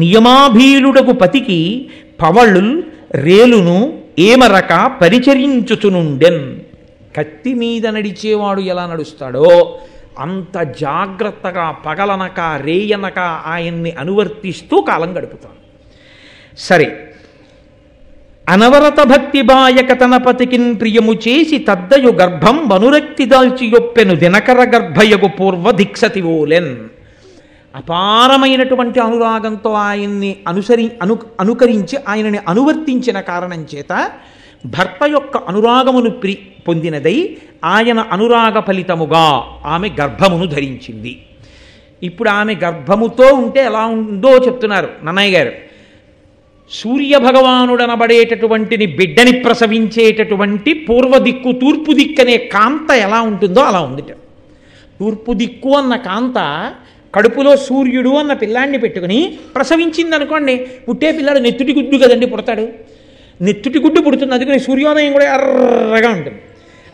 నియమాభీలుడకు పతికి పవళుల్ రేలును ఏమరక పరిచరించుచునుండెన్. కత్తి మీద నడిచేవాడు ఎలా నడుస్తాడో అంత జాగ్రత్తగా పగలనక రేయనక ఆయన్ని అనువర్తిస్తూ కాలం గడుపుతాను. సరే, అనవరత భక్తి బాయక తన పతికిన్ ప్రియము చేసి తద్దయు గర్భం వనురక్తి దాల్చి యొప్పెను దినకర గర్భయగు పూర్వ దిక్సతి ఓలెన్. అపారమైనటువంటి అనురాగంతో ఆయన్ని అనుకరించి ఆయనని అనువర్తించిన కారణం చేత భర్త యొక్క అనురాగమును పొందినదై ఆయన అనురాగ ఫలితముగా ఆమె గర్భమును ధరించింది. ఇప్పుడు ఆమె గర్భముతో ఉంటే ఎలా ఉందో చెప్తున్నారు నన్నయ్య గారు. సూర్యభగవానుడనబడేటటువంటిని బిడ్డని ప్రసవించేటటువంటి పూర్వ దిక్కు తూర్పు దిక్కు అనే కాంత ఎలా ఉంటుందో అలా ఉంది. తూర్పు దిక్కు అన్న కాంత కడుపులో సూర్యుడు అన్న పిల్లాన్ని పెట్టుకుని ప్రసవించింది అనుకోండి, పుట్టే పిల్లాడు నెత్తుటి గుడ్డు కదండి పుడతాడు. నెత్తుటి గుడ్డు పుడుతుంది, అందుకని సూర్యోదయం కూడా ఎర్రగా ఉంటుంది.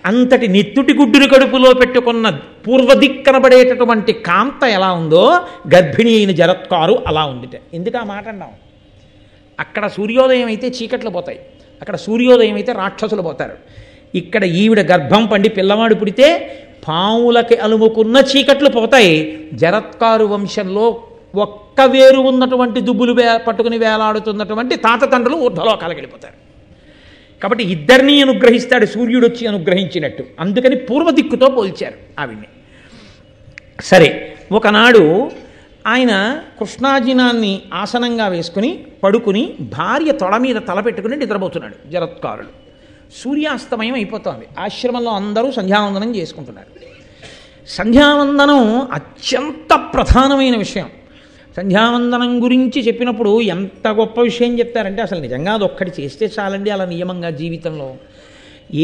అంతటి నెత్తుటి గుడ్డుని కడుపులో పెట్టుకున్న పూర్వదిక్కనబడేటటువంటి కాంత ఎలా ఉందో గర్భిణి అయిన జరత్కారు అలా ఉంది. ఎందుకు ఆ మాట అన్నాం? అక్కడ సూర్యోదయం అయితే చీకట్లు పోతాయి, అక్కడ సూర్యోదయం అయితే రాక్షసులు పోతారు. ఇక్కడ ఈవిడ గర్భం పండి పిల్లవాడు పుడితే పాములకి అలుముకున్న చీకట్లు పోతాయి. జరత్కారు వంశంలో ఒక్క వేరు ఉన్నటువంటి దుబ్బులు పట్టుకుని వేలాడుతున్నటువంటి తాత తండ్రులు ఊర్ధ్వలోకాలకు వెళ్ళిపోతారు. కాబట్టి ఇద్దరినీ అనుగ్రహిస్తాడు సూర్యుడు వచ్చి అనుగ్రహించినట్టు. అందుకని పూర్వదిక్కుతో పోల్చారు ఆవిడ్ని. సరే, ఒకనాడు ఆయన కృష్ణాజినాన్ని ఆసనంగా వేసుకుని పడుకుని భార్య తొడ మీద తల పెట్టుకుని నిద్రపోతున్నాడు జరత్కారుడు. సూర్యాస్తమయం అయిపోతోంది. ఆశ్రమంలో అందరూ సంధ్యావందనం చేసుకుంటున్నారు. సంధ్యావందనం అత్యంత ప్రధానమైన విషయం. సంధ్యావందనం గురించి చెప్పినప్పుడు ఎంత గొప్ప విషయం చెప్తారంటే అసలు నిజంగా అదొక్కటి చేస్తే చాలండి అలా నియమంగా జీవితంలో.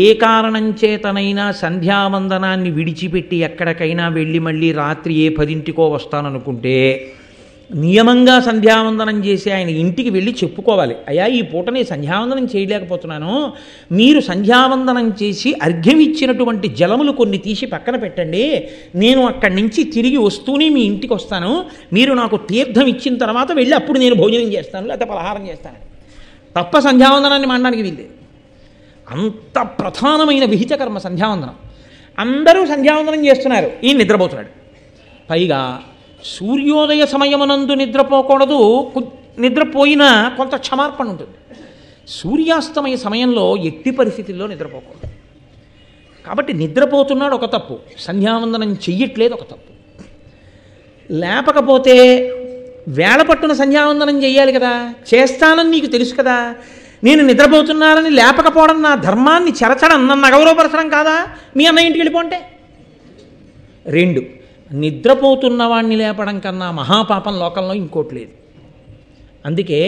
ఏ కారణం చేతనైనా సంధ్యావందనాన్ని విడిచిపెట్టి ఎక్కడికైనా వెళ్ళి మళ్ళీ రాత్రి 10 వస్తాననుకుంటే నియమంగా సంధ్యావందనం చేసి ఆయన ఇంటికి వెళ్ళి చెప్పుకోవాలి, అయ్యా ఈ పూట నేను సంధ్యావందనం చేయలేకపోతున్నాను, మీరు సంధ్యావందనం చేసి అర్ఘ్యం ఇచ్చినటువంటి జలములు కొన్ని తీసి పక్కన పెట్టండి, నేను అక్కడి నుంచి తిరిగి వస్తూనే మీ ఇంటికి వస్తాను, మీరు నాకు తీర్థం ఇచ్చిన తర్వాత వెళ్ళి అప్పుడు నేను భోజనం చేస్తాను లేకపోతే పలహారం చేస్తాను. తప్ప సంధ్యావందనాన్ని మానడానికి వీల్లేదు. అంత ప్రధానమైన విహిత కర్మ సంధ్యావందనం. అందరూ సంధ్యావందనం చేస్తున్నారు, ఈయన నిద్రపోతున్నాడు. పైగా సూర్యోదయ సమయమునందు నిద్రపోకూడదు, నిద్రపోయినా కొంత క్షమార్పణ ఉంటుంది. సూర్యాస్తమయ సమయంలో ఎట్టి పరిస్థితుల్లో నిద్రపోకూడదు. కాబట్టి నిద్రపోతున్నాడు ఒక తప్పు, సంధ్యావందనం చెయ్యట్లేదు ఒక తప్పు. లేపకపోతే వేళ పట్టున సంధ్యావందనం చెయ్యాలి కదా, చేస్తానని నీకు తెలుసు కదా, నేను నిద్రపోతున్నానని లేపకపోవడం నా ధర్మాన్ని చెరచడం, నన్ను అగౌరవపరచడం కాదా? మీ అన్న ఇంటికి వెళ్ళిపోంటే. 2, నిద్రపోతున్న వాడిని లేపడం కన్నా మహాపాపం లోకంలో ఇంకోటి లేదు. అందుకే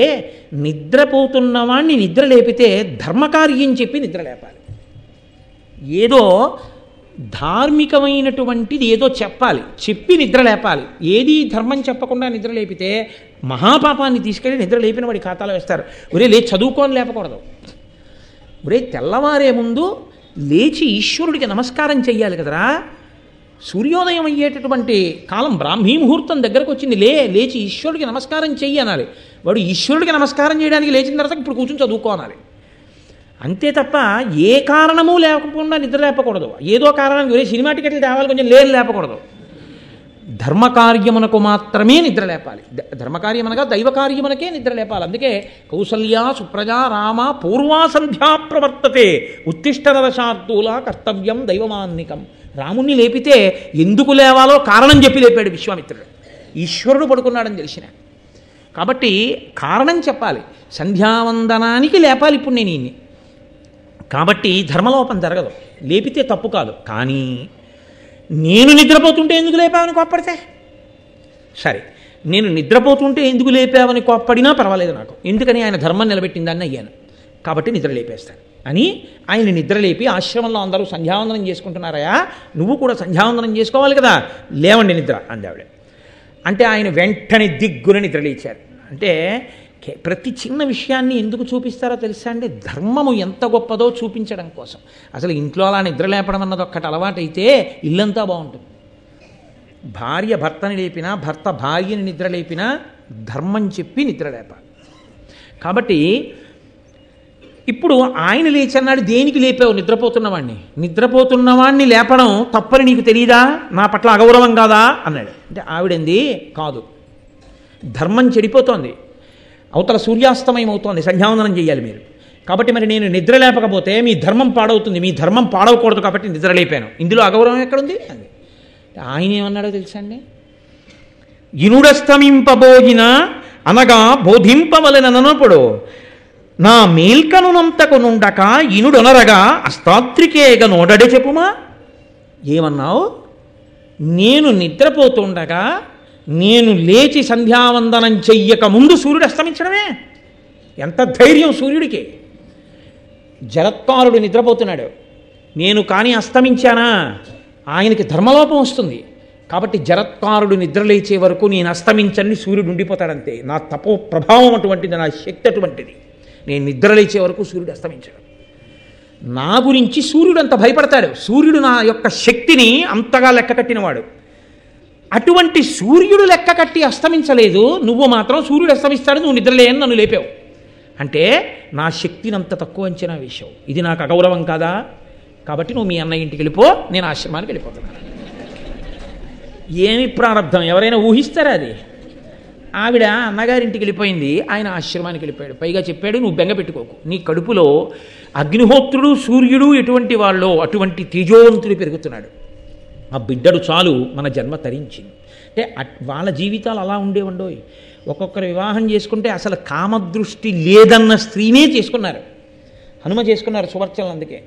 నిద్రపోతున్న వాడిని నిద్ర లేపితే ధర్మకార్యం చెప్పి నిద్ర లేపాలి. ఏదో ధార్మికమైనటువంటిది ఏదో చెప్పాలి, చెప్పి నిద్ర లేపాలి. ఏది ధర్మం చెప్పకుండా నిద్ర లేపితే మహాపాపాన్ని తీసుకెళ్ళి నిద్ర లేపిన వాడి ఖాతాలో వేస్తారు. ఒరే లేచి చదువుకొని లేపకూడదు. ఒరే తెల్లవారే ముందు లేచి ఈశ్వరుడికి నమస్కారం చెయ్యాలి కదరా. సూర్యోదయం అయ్యేటటువంటి కాలం బ్రాహ్మీ ముహూర్తం దగ్గరకు వచ్చింది, లేచి ఈశ్వరుడికి నమస్కారం చెయ్యి అనాలి. వాడు ఈశ్వరుడికి నమస్కారం చేయడానికి లేచిన తర్వాత ఇప్పుడు కూర్చొని చదువుకోవాలి. అంతే తప్ప ఏ కారణము లేకుండా నిద్ర లేపకూడదు. ఏదో కారణం ఒరే సినిమా టికెట్లు తేవాలి కొంచెం లేపకూడదు. ధర్మకార్యమునకు మాత్రమే నిద్ర లేపాలి. ధర్మకార్యమనగా దైవకార్యమునకే నిద్ర లేపాలి. అందుకే కౌసల్యా సుప్రజా రామ పూర్వా సంధ్యా ప్రవర్తతే ఉత్తిష్ట నరశార్దూల కర్తవ్యం దైవమాన్నికం. రాముణ్ణి లేపితే ఎందుకు లేవాలో కారణం చెప్పి లేపాడు విశ్వామిత్రుడు. ఈశ్వరుడు పడుకున్నాడని తెలిసిన కాబట్టి కారణం చెప్పాలి. సంధ్యావందనానికి లేపాలి ఇప్పుడు నేను ఈయన్ని. కాబట్టి ధర్మలోపం జరగదు, లేపితే తప్పు కాదు. కానీ నేను నిద్రపోతుంటే ఎందుకు లేపావని కోప్పడితే సరే, నేను నిద్రపోతుంటే ఎందుకు లేపావని కోప్పడినా పర్వాలేదు నాకు, ఎందుకని ఆయన ధర్మం నిలబెట్టిందాన్ని అయ్యాను కాబట్టి నిద్ర లేపేస్తాను అని ఆయన నిద్ర లేపి ఆశ్రమంలో అందరూ సంధ్యావందనం చేసుకుంటున్నారయా, నువ్వు కూడా సంధ్యావందనం చేసుకోవాలి కదా, లేవండి నిద్ర అంది ఆవిడ. అంటే ఆయన వెంటనే దిగ్గున నిద్ర లేచారు. అంటే ప్రతి చిన్న విషయాన్ని ఎందుకు చూపిస్తారో తెలుసా అండి? ధర్మము ఎంత గొప్పదో చూపించడం కోసం. అసలు ఇంట్లో అలా నిద్ర లేపడం అన్నది ఒక్కటి అలవాటైతే ఇల్లంతా బాగుంటుంది. భార్య భర్తని లేపినా, భర్త భార్యని నిద్ర లేపినా ధర్మం చెప్పి నిద్రలేపాలి. కాబట్టి ఇప్పుడు ఆయన లేచన్నాడు, దేనికి లేపావు? నిద్రపోతున్నవాణ్ణి లేపడం తప్పని నీకు తెలియదా? నా పట్ల అగౌరవం కాదా అన్నాడు. అంటే ఆవిడంది, కాదు, ధర్మం చెడిపోతోంది, అవతల సూర్యాస్తమయం అవుతోంది, సంధ్యావందనం చేయాలి మీరు, కాబట్టి మరి నేను నిద్ర లేపకపోతే మీ ధర్మం పాడవుతుంది, మీ ధర్మం పాడవకూడదు కాబట్టి నిద్ర లేపాను, ఇందులో అగౌరవం ఎక్కడుంది అని. ఆయన ఏమన్నాడో తెలుసా అండి? ఇనుడస్తమింపబోగిన అనగా బోధింపవలెననప్పుడు నా మేల్కనునంతకు నుండక ఇనుడొనరగా అస్తాత్రికేగ నోడడే చెప్పుమా. ఏమన్నావు? నేను నిద్రపోతుండగా నేను లేచి సంధ్యావందనం చెయ్యక ముందు సూర్యుడు అస్తమించడమే. ఎంత ధైర్యం సూర్యుడికి! జరత్కారుడు నిద్రపోతున్నాడు, నేను కానీ అస్తమించానా ఆయనకి ధర్మలోపం వస్తుంది. కాబట్టి జరత్కారుడు నిద్రలేచే వరకు నేను అస్తమించని సూర్యుడు ఉండిపోతాడంతే. నా తపో ప్రభావం అటువంటిది, నా శక్తి అటువంటిది. నేను నిద్రలేచే వరకు సూర్యుడు అస్తమించాడు. నా గురించి సూర్యుడు అంత భయపడతాడు. సూర్యుడు నా యొక్క శక్తిని అంతగా లెక్క కట్టినవాడు. అటువంటి సూర్యుడు లెక్క కట్టి అస్తమించలేదు, నువ్వు మాత్రం సూర్యుడు అస్తమిస్తాడు, నువ్వు నిద్రలేని నన్ను లేపావు అంటే నా శక్తిని అంత తక్కువ అంచనా వేశావు. ఇది నాకు అగౌరవం కాదా? కాబట్టి నువ్వు మీ అన్నయ్య ఇంటికి వెళ్ళిపో, నేను ఆశ్రమానికి వెళ్ళిపోతున్నాను. ఏమి ప్రారంధం ఎవరైనా ఊహిస్తారా అది? ఆవిడ అన్నగారింటికి వెళ్ళిపోయింది, ఆయన ఆశ్రమానికి వెళ్ళిపోయాడు. పైగా చెప్పాడు, నువ్వు బెంగ పెట్టుకోకు, నీ కడుపులో అగ్నిహోత్రుడు సూర్యుడు ఎటువంటి వాళ్ళో అటువంటి తేజోవంతుడు పెరుగుతున్నాడు, ఆ బిడ్డడు చాలు మన జన్మ తరించింది. అంటే వాళ్ళ జీవితాలు అలా ఉండేవండోయ్. ఒక్కొక్కరు వివాహం చేసుకుంటే అసలు కామదృష్టి లేదన్న స్త్రీనే చేసుకున్నారు. హనుమ చేసుకున్నారు సువర్చనలు. అందుకే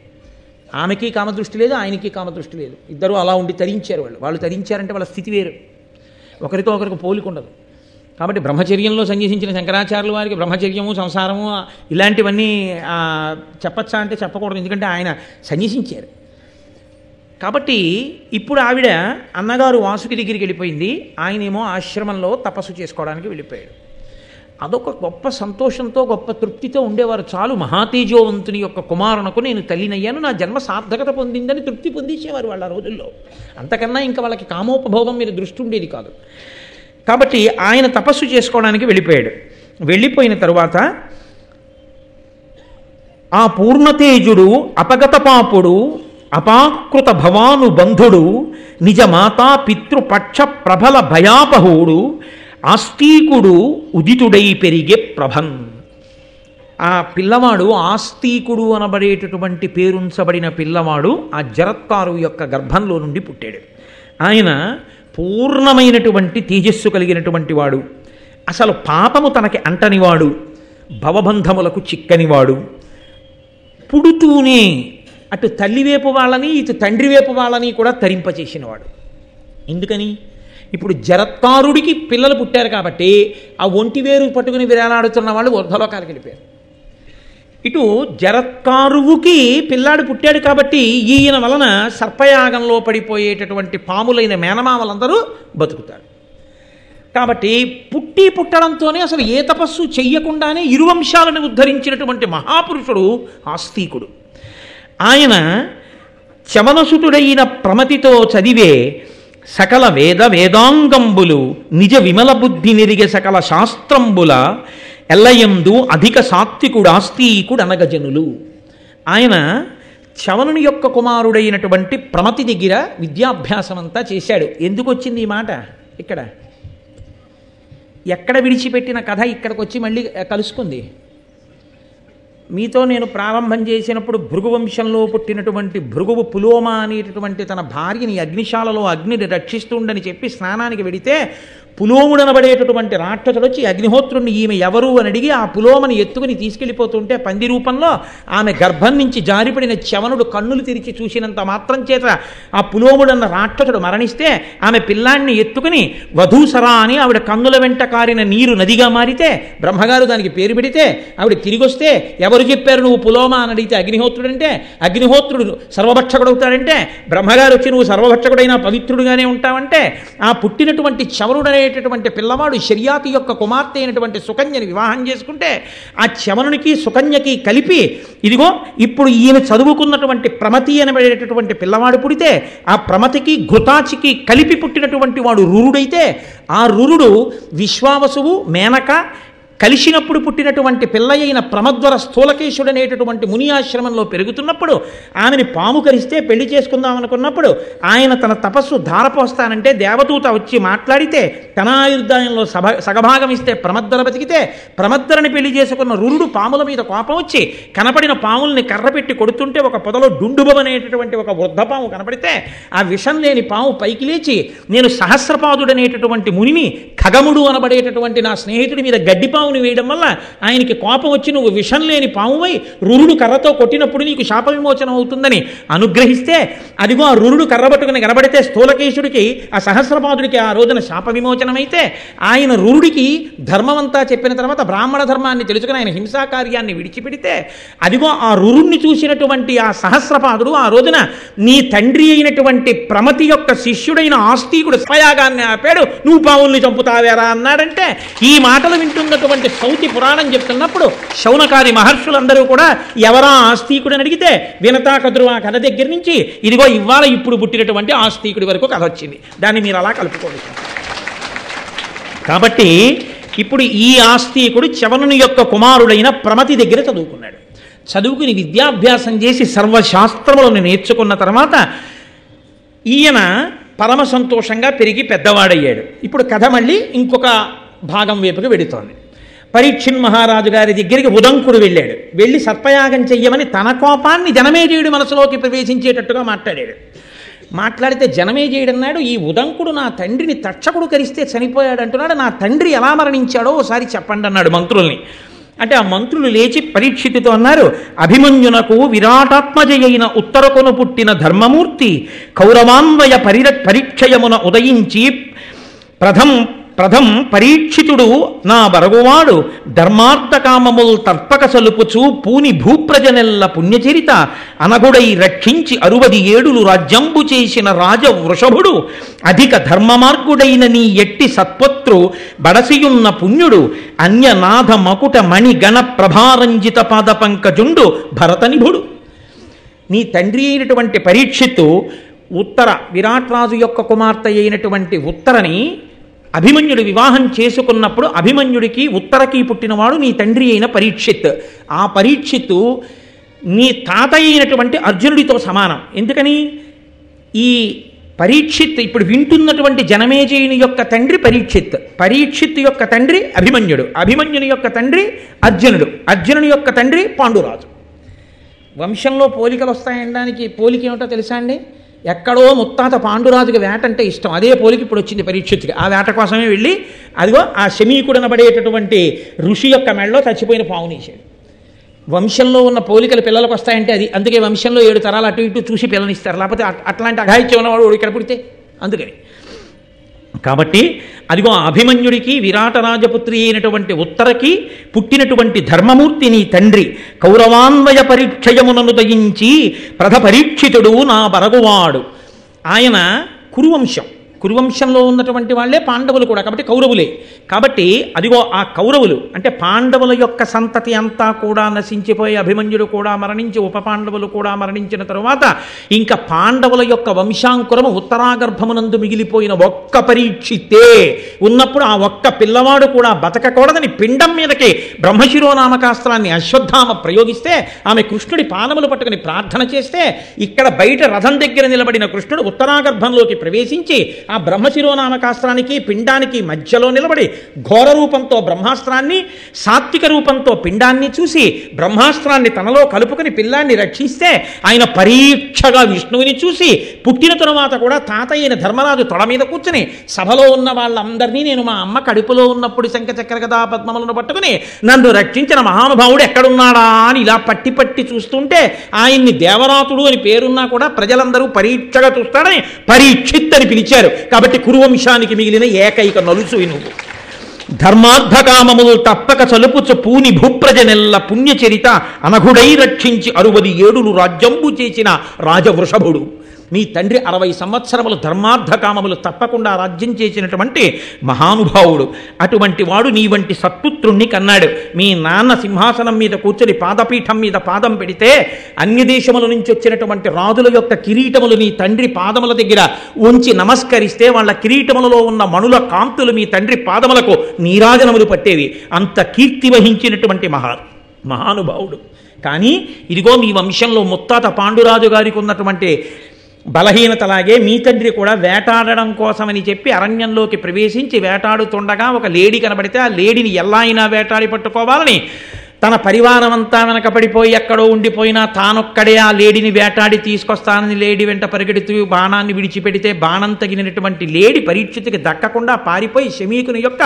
ఆమెకి కామదృష్టి లేదు, ఆయనకి కామదృష్టి లేదు. ఇద్దరు అలా ఉండి తరించారు. వాళ్ళు తరించారంటే వాళ్ళ స్థితి వేరు, ఒకరితో ఒకరికి పోలిక ఉండదు. కాబట్టి బ్రహ్మచర్యంలో సన్యసించిన శంకరాచార్యుల వారికి బ్రహ్మచర్యము సంసారము ఇలాంటివన్నీ చెప్పచ్చా అంటే చెప్పకూడదు, ఎందుకంటే ఆయన సన్యసించారు. కాబట్టి ఇప్పుడు ఆవిడ అన్నగారు వాసుకి దగ్గరికి వెళ్ళిపోయింది, ఆయనేమో ఆశ్రమంలో తపస్సు చేసుకోవడానికి వెళ్ళిపోయాడు. అదొక గొప్ప సంతోషంతో గొప్ప తృప్తితో ఉండేవారు. చాలు, మహాతేజోవంతుని యొక్క కుమారునకు నేను తల్లినయ్యాను, నా జన్మ సార్థకత పొందిందని తృప్తి పొందించేవారు వాళ్ళ రోజుల్లో. అంతకన్నా ఇంకా వాళ్ళకి కామోపభోగం మీద దృష్టి ఉండేది కాదు. కాబట్టి ఆయన తపస్సు చేసుకోవడానికి వెళ్ళిపోయాడు. వెళ్ళిపోయిన తరువాత ఆ పూర్ణతేజుడు అపగత పాపుడు అపాకృత భవాను బంధుడు నిజ మాతా పితృపక్ష ప్రబల భయాపహుడు ఆస్తికుడు ఉదితుడై పెరిగే ప్రభన్. ఆ పిల్లవాడు ఆస్తికుడు అనబడేటటువంటి పేరుంచబడిన పిల్లవాడు ఆ జరత్కారు యొక్క గర్భంలో నుండి పుట్టాడు. ఆయన పూర్ణమైనటువంటి తేజస్సు కలిగినటువంటి వాడు, అసలు పాపము తనకి అంటనివాడు, భవబంధములకు చిక్కనివాడు, పుడుతూనే అటు తల్లివేపు వాళ్ళని ఇటు తండ్రివేపు వాళ్ళని కూడా తరింపచేసినవాడు. ఎందుకని? ఇప్పుడు జరత్కారుడికి పిల్లలు పుట్టారు కాబట్టి ఆ ఒంటివేరు పట్టుకుని విరాలాడుతున్న వాళ్ళు ఊర్ధ్వలోకాలకు వెళ్ళిపోయారు. ఇటు జరత్కారువుకి పిల్లాడు పుట్టాడు కాబట్టి ఈయన వలన సర్పయాగంలో పడిపోయేటటువంటి పాములైన మేనమామలందరూ బతుకుతారు. కాబట్టి పుట్టడంతోనే అసలు ఏ తపస్సు చెయ్యకుండానే ఇరువంశాలను ఉద్ధరించినటువంటి మహాపురుషుడు ఆస్తికుడు. ఆయన చవనసుతుడైన ప్రమతితో చదివే సకల వేదాంగంబులు నిజ విమల బుద్ధి నిరిగే సకల శాస్త్రంబుల ఎల్లయందు అధిక సాత్వికుడు ఆస్తికుడు అనగజనులు. ఆయన చవనుని యొక్క కుమారుడైనటువంటి ప్రమతి దగ్గర విద్యాభ్యాసం అంతా చేశాడు. ఎందుకు వచ్చింది ఈ మాట? ఎక్కడ విడిచిపెట్టిన కథ ఇక్కడికి వచ్చి మళ్ళీ కలుసుకుంది. మీతో నేను ప్రారంభం చేసినప్పుడు భృగువంశంలో పుట్టినటువంటి భృగువు పులోమ అనేటటువంటి తన భార్యని అగ్నిశాలలో అగ్నిని రక్షిస్తుండని చెప్పి స్నానానికి వెడితే పులోముడనబడేటటువంటి రాక్షసుడు వచ్చి అగ్నిహోత్రుణ్ణి ఈమె ఎవరు అని అడిగి ఆ పులోమని ఎత్తుకుని తీసుకెళ్ళిపోతుంటే పంది రూపంలో ఆమె గర్భం నుంచి జారిపడిన చవనుడు కన్నులు తెరిచి చూసినంత మాత్రం చేత ఆ పులోముడన్న రాక్షసుడు మరణిస్తే ఆమె పిల్లాన్ని ఎత్తుకుని వధూసరా అని ఆవిడ కన్నుల వెంట కారిన నీరు నదిగా మారితే బ్రహ్మగారు దానికి పేరు పెడితే ఆవిడ తిరిగి వస్తే ఎవరు చెప్పారు నువ్వు పులోమ అని అడిగితే అగ్నిహోత్రుడంటే అగ్నిహోత్రుడు సర్వభక్షకుడు అవుతాడంటే బ్రహ్మగారు వచ్చి నువ్వు సర్వభక్షకుడైనా పవిత్రుడుగానే ఉంటావంటే ఆ పుట్టినటువంటి చవనుడనే అనేటటువంటి పిల్లవాడు శర్యాతి యొక్క కుమార్తె అయినటువంటి సుకన్యని వివాహం చేసుకుంటే ఆ చవనునికి సుకన్యకి కలిపి ఇదిగో ఇప్పుడు ఈయన చదువుకున్నటువంటి ప్రమతి అనబడేటటువంటి పిల్లవాడు పుడితే ఆ ప్రమతికి ఘృతాచికి కలిపి పుట్టినటువంటి వాడు రురుడైతే ఆ రురుడు విశ్వావసువు మేనక కలిసినప్పుడు పుట్టినటువంటి పిల్ల అయిన ప్రమద్వర స్థూలకేశుడు అనేటటువంటి ముని ఆశ్రమంలో పెరుగుతున్నప్పుడు ఆమెని పాము కరిస్తే పెళ్లి చేసుకుందాం అనుకున్నప్పుడు ఆయన తన తపస్సు ధారపోస్తానంటే దేవదూత వచ్చి మాట్లాడితే తన ఆయుర్దాయంలో సగభాగం ఇస్తే ప్రమద్దర బతికితే ప్రమద్దరని పెళ్లి చేసుకున్న రురుడు పాముల మీద కోపం వచ్చి కనపడిన పాముల్ని కర్రపెట్టి కొడుతుంటే ఒక పొదలో డుండుబం అనేటటువంటి ఒక వృద్ధ పాము కనపడితే ఆ విషం లేని పాము పైకి లేచి నేను సహస్రపాదుడనేటటువంటి మునిని ఖగముడు అనబడేటటువంటి నా స్నేహితుడి మీద గడ్డిపాము వేయడం వల్ల ఆయనకి కోపం వచ్చి నువ్వు విషం లేని పామువై రురుడు కర్రతో కొట్టినప్పుడు నీకు శాప విమోచనం అవుతుందని అనుగ్రహిస్తే అదిగో ఆ రురుడు కర్రబట్టుకుని కనబడితే స్థూలకేశుడికి ఆ సహస్రపాదుడికి ఆ రోజున శాప విమోచనమైతే ఆయన రురుడికి ధర్మమంతా చెప్పిన తర్వాత బ్రాహ్మణ ధర్మాన్ని తెలుసుకుని ఆయన హింసా కార్యాన్ని విడిచిపెడితే అదిగో ఆ రురుణ్ణి చూసినటువంటి ఆ సహస్రపాదుడు ఆ రోజున నీ తండ్రి అయినటువంటి ప్రమతి యొక్క శిష్యుడైన ఆస్తికుడు స్వయాగాన్ని ఆపాడు, నువ్వు పావుల్ని చంపుతావేరా అన్నాడంటే ఈ మాటలు వింటున్నటువంటి సౌతి పురాణం చెప్తున్నప్పుడు శౌనకాది మహర్షులందరూ కూడా ఎవరా ఆస్తికుడని అడిగితే వినతాకదురు ఆ కథ దగ్గర నుంచి ఇదిగో ఇవాళ ఇప్పుడు పుట్టినటువంటి ఆస్తికుడి వరకు కథ వచ్చింది. దాన్ని మీరు అలా కలుపుకోండి. కాబట్టి ఇప్పుడు ఈ ఆస్తికుడు చవనుని యొక్క కుమారుడైన ప్రమతి దగ్గర చదువుకున్నాడు. చదువుకుని విద్యాభ్యాసం చేసి సర్వశాస్త్రములను నేర్చుకున్న తర్వాత ఈయన పరమ సంతోషంగా పెరిగి పెద్దవాడయ్యాడు. ఇప్పుడు కథ మళ్ళీ ఇంకొక భాగం వైపుకి వెడుతోంది. పరీక్షిన్ మహారాజు గారి దగ్గరికి ఉదంకుడు వెళ్ళాడు. వెళ్ళి సర్పయాగం చెయ్యమని తన కోపాన్ని జనమేజయుడి మనసులోకి ప్రవేశించేటట్టుగా మాట్లాడాడు. మాట్లాడితే జనమేజయుడు అన్నాడు, ఈ ఉదంకుడు నా తండ్రిని తక్షకుడు కరిస్తే చనిపోయాడు అంటున్నాడు, నా తండ్రి ఎలా మరణించాడో ఓసారి చెప్పండి అన్నాడు మంత్రుల్ని. అంటే ఆ మంత్రులు లేచి పరీక్షితుతో అన్నారు, అభిమన్యునకు విరాటాత్మజయైన ఉత్తరకొను పుట్టిన ధర్మమూర్తి కౌరవాన్వయ పరీక్షయమున ఉదయించి ప్రథం పరీక్షితుడు నా బరగువాడు ధర్మార్థకామముల్ తర్పక సలుపుచు పూని భూప్రజనెల్ల పుణ్యచరిత అనగుడై రక్షించి 67 రాజ్యంబు చేసిన రాజ వృషభుడు అధిక ధర్మమార్గుడైన నీ ఎట్టి సత్పత్రు బడసియున్న పుణ్యుడు అన్యనాథ మకుట మణి గణ ప్రభారంజిత పాద పంకజుండు భరతనిభుడు. నీ తండ్రి అయినటువంటి పరీక్షిత్తు ఉత్తర విరాట్రాజు యొక్క కుమార్తె అయినటువంటి ఉత్తరని అభిమన్యుడు వివాహం చేసుకున్నప్పుడు అభిమన్యుడికి ఉత్తరకి పుట్టినవాడు నీ తండ్రి అయిన పరీక్షిత్. ఆ పరీక్షిత్తు నీ తాత అయినటువంటి అర్జునుడితో సమానం. ఎందుకని? ఈ పరీక్షిత్ ఇప్పుడు వింటున్నటువంటి జనమేజయుని యొక్క తండ్రి పరీక్షిత్, పరీక్షిత్ యొక్క తండ్రి అభిమన్యుడు, అభిమన్యుని యొక్క తండ్రి అర్జునుడు, అర్జునుని యొక్క తండ్రి పాండురాజు. వంశంలో పోలికలు వస్తాయనడానికి పోలిక ఏమిటో తెలుసా అండి? ఎక్కడో ముత్తాత పాండురాజుకి వేట అంటే ఇష్టం, అదే పోలికి ఇప్పుడు వచ్చింది పరీక్షిత్తుకి. ఆ వేట కోసమే వెళ్ళి అదిగో ఆ శమీకుడనబడేటటువంటి ఋషి యొక్క మెడలో చచ్చిపోయిన పావునేశాడు. వంశంలో ఉన్న పోలికలు పిల్లలకు వస్తాయంటే అది అందుకే వంశంలో 7 తరాలు అటు ఇటు చూసి పిల్లనిస్తారు, లేకపోతే అట్లాంటి అఘాయిత్యం ఉన్నవాడు ఇక్కడ పుడితే అందుకని. కాబట్టి అదిగో అభిమన్యుడికి విరాటరాజపుత్రి అయినటువంటి ఉత్తరకి పుట్టినటువంటి ధర్మమూర్తి నీ తండ్రి కౌరవాన్వయ పరీక్షయమునను దయించి పరీక్షితుడు నా బరగువాడు. ఆయన కురువంశం, కురువంశంలో ఉన్నటువంటి వాళ్ళే పాండవులు కూడా, కాబట్టి కౌరవులే. కాబట్టి అదిగో ఆ కౌరవులు అంటే పాండవుల యొక్క సంతతి అంతా కూడా నశించిపోయి అభిమన్యుడు కూడా మరణించి ఉప పాండవులు కూడా మరణించిన తరువాత ఇంకా పాండవుల యొక్క వంశాంకురము ఉత్తరాగర్భమునందు మిగిలిపోయిన ఒక్క పరీక్షితే ఉన్నప్పుడు ఆ ఒక్క పిల్లవాడు కూడా బతకకూడదని పిండం మీదకి బ్రహ్మశిరోనామకాస్త్రాన్ని అశ్వత్థామ ప్రయోగిస్తే ఆమె కృష్ణుడి పాదములు పట్టుకుని ప్రార్థన చేస్తే ఇక్కడ బయట రథం దగ్గర నిలబడిన కృష్ణుడు ఉత్తరాగర్భంలోకి ప్రవేశించి ఆ బ్రహ్మశిరోనామకాస్త్రానికి పిండానికి మధ్యలో నిలబడి ఘోర రూపంతో బ్రహ్మాస్త్రాన్ని, సాత్విక రూపంతో పిండాన్ని చూసి బ్రహ్మాస్త్రాన్ని తనలో కలుపుకొని పిల్లాన్ని రక్షిస్తే ఆయన పరీక్షగా విష్ణువుని చూసి పుట్టిన తరువాత కూడా తాత అయిన ధర్మరాజు తొడ మీద కూర్చుని సభలో ఉన్న వాళ్ళందరినీ నేను మా అమ్మ కడుపులో ఉన్నప్పుడు శంఖ చక్ర గదా పద్మములను పట్టుకుని నన్ను రక్షించిన మహానుభావుడు ఎక్కడున్నాడా అని ఇలా పట్టి పట్టి చూస్తుంటే ఆయన్ని దేవరాతుడు అని పేరున్నా కూడా ప్రజలందరూ పరీక్షగా చూస్తాడని పరీక్షిత్ అని పిలిచారు. కాబట్టి కురువంశానికి మిగిలిన ఏకైక నలుసు నువ్వు. ధర్మార్థకామములు తప్పక చలుపుచు పూని భూప్రజనెల్ల పుణ్యచరిత అనఘుడై రక్షించి 67 రాజ్యంబు చేసిన రాజవృషభుడు. మీ తండ్రి 60 సంవత్సరములు ధర్మార్థ కామములు తప్పకుండా రాజ్యం చేసినటువంటి మహానుభావుడు. అటువంటి వాడు నీ వంటి సత్పుత్రుణ్ణి కన్నాడు. మీ నాన్న సింహాసనం మీద కూర్చొని పాదపీఠం మీద పాదం పెడితే అన్య దేశముల నుంచి వచ్చినటువంటి రాజుల యొక్క కిరీటములు నీ తండ్రి పాదముల దగ్గర ఉంచి నమస్కరిస్తే వాళ్ళ కిరీటములలో ఉన్న మణుల కాంతులు మీ తండ్రి పాదములకు నీరాజనములు పట్టేవి. అంత కీర్తి వహించినటువంటి మహానుభావుడు. కానీ ఇదిగో మీ వంశంలో ముత్తాత పాండురాజు గారికి ఉన్నటువంటి బలహీనతలాగే మీ తండ్రి కూడా వేటాడడం కోసమని చెప్పి అరణ్యంలోకి ప్రవేశించి వేటాడుతుండగా ఒక లేడీ కనబడితే ఆ లేడీని ఎలా అయినా వేటాడి పట్టుకోవాలని తన పరివారం అంతా వెనకపడిపోయి ఎక్కడో ఉండిపోయినా తానొక్కడే ఆ లేడీని వేటాడి తీసుకొస్తానని లేడీ వెంట పరిగెడుతూ బాణాన్ని విడిచిపెడితే బాణం తగినటువంటి లేడీ పరీక్షితుకి దక్కకుండా పారిపోయి శమీకుని యొక్క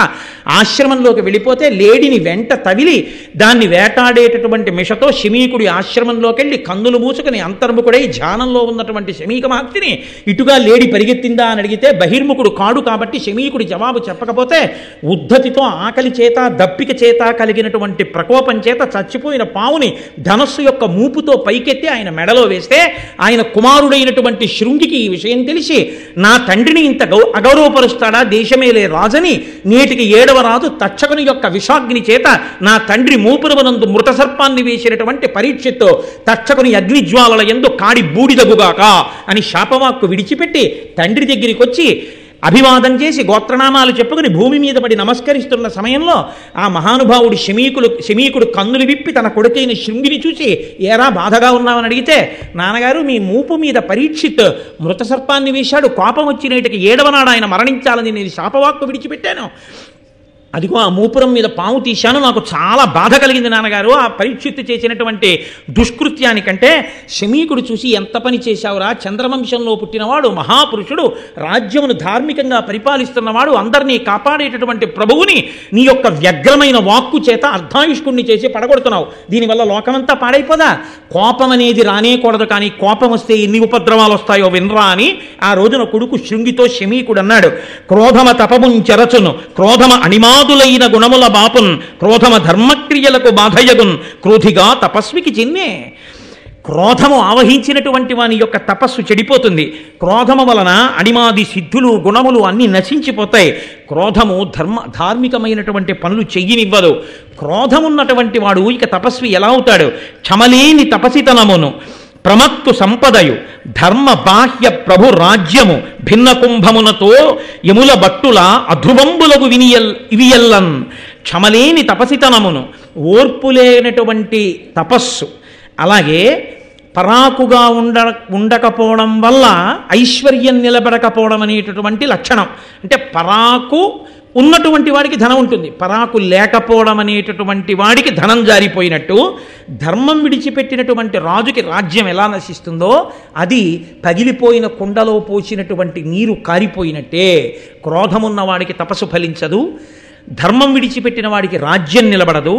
ఆశ్రమంలోకి వెళ్ళిపోతే లేడీని వెంట తగిలి దాన్ని వేటాడేటటువంటి మిషతో శమీకుడి ఆశ్రమంలోకి వెళ్ళి కన్నులు మూసుకుని అంతర్ముఖుడై ధ్యానంలో ఉన్నటువంటి శమీక మహర్షిని ఇటుగా లేడీ పరిగెత్తిందా అని అడిగితే బహిర్ముఖుడు కాడు కాబట్టి శమీకుడి జవాబు చెప్పకపోతే ఉద్ధతితో ఆకలి చేత దప్పిక చేత కలిగినటువంటి ప్రకోపం చేత చచ్చిపోయిన పావుని ధనస్సు యొక్క మూపుతో పైకెత్తి ఆయన మెడలో వేస్తే ఆయన కుమారుడైనటువంటి శృంగికి ఈ విషయం తెలిసి నా తండ్రిని ఇంత అగౌరవపరుస్తాడా దేశమేలే రాజని నేటికి 7వ రాజు తక్షకుని యొక్క విషాగ్ని చేత నా తండ్రి మూపురవనందు మృత సర్పాన్ని వేసినటువంటి పరీక్షతో తక్షకుని అగ్నిజ్వాలల యందు కాడి బూడిదగుగాక అని శాపవాక్కు విడిచిపెట్టి తండ్రి దగ్గరికి వచ్చి అభివాదం చేసి గోత్రనామాలు చెప్పుకుని భూమి మీద పడి నమస్కరిస్తున్న సమయంలో ఆ మహానుభావుడు శమీకుడు కన్నులు విప్పి తన కొడుకైన శృంగిని చూసి ఏరా బాధగా ఉన్నామని అడిగితే నాన్నగారు మీ మూపు మీద పరీక్షిత్ మృత సర్పాన్ని వేశాడు, కోపం వచ్చి నేటికి 7వ నాడు ఆయన మరణించాలని నేను శాపవాక్కు విడిచిపెట్టాను, అదిగో ఆ మూపురం మీద పాము తీశాను, నాకు చాలా బాధ కలిగింది నాన్నగారు ఆ పరీక్షిత్తు చేసినటువంటి దుష్కృత్యానికంటే. శమీకుడు చూసి ఎంత పని చేశావురా, చంద్రవంశంలో పుట్టినవాడు మహాపురుషుడు, రాజ్యమును ధార్మికంగా పరిపాలిస్తున్నవాడు, అందరినీ కాపాడేటటువంటి ప్రభువుని నీ యొక్క వ్యగ్రమైన వాక్కు చేత అర్ధాయుష్కుణ్ణి చేసి పడగొడుతున్నావు, దీనివల్ల లోకమంతా పాడైపోదా, కోపం అనేది రానేకూడదు, కానీ కోపం వస్తే ఎన్ని ఉపద్రవాలు వస్తాయో వినరా అని ఆ రోజున కొడుకు శృంగితో శమీకుడు అన్నాడు. క్రోధమ తపముంచెరచును క్రోధమ అణిమా దులైన గుణముల బాపున్ క్రోధమ ధర్మక్రియలకు బాధయగున్ క్రోధిగా తపస్వికి చిన్నే. క్రోధము ఆవహించినటువంటి వాని యొక్క తపస్సు చెడిపోతుంది. క్రోధము వలన అణిమాది సిద్ధులు గుణములు అన్నీ నశించిపోతాయి. క్రోధము ధార్మికమైనటువంటి పనులు చెయ్యనివ్వదు. క్రోధమున్నటువంటి వాడు ఇక తపస్వి ఎలా అవుతాడు? క్షమలేని తపసితనమును ప్రమత్తు సంపదయు ధర్మ బాహ్య ప్రభు రాజ్యము భిన్న కుంభమునతో యముల బట్టుల అధ్రువంబులకు ఇవియల్లన్. క్షమలేని తపసితనమును, ఓర్పులేనటువంటి తపస్సు, అలాగే పరాకుగా ఉండకపోవడం వల్ల ఐశ్వర్యం నిలబడకపోవడం అనేటటువంటి లక్షణం. అంటే పరాకు ఉన్నటువంటి వాడికి ధనం ఉంటుంది, పరాకు లేకపోవడం అనేటటువంటి వాడికి ధనం జారిపోయినట్టు ధర్మం విడిచిపెట్టినటువంటి రాజుకి రాజ్యం ఎలా నశిస్తుందో అది పగిలిపోయిన కుండలో పోసినటువంటి నీరు కారిపోయినట్టే. క్రోధమున్న వాడికి తపస్సు ఫలించదు, ధర్మం విడిచిపెట్టిన వాడికి రాజ్యం నిలబడదు,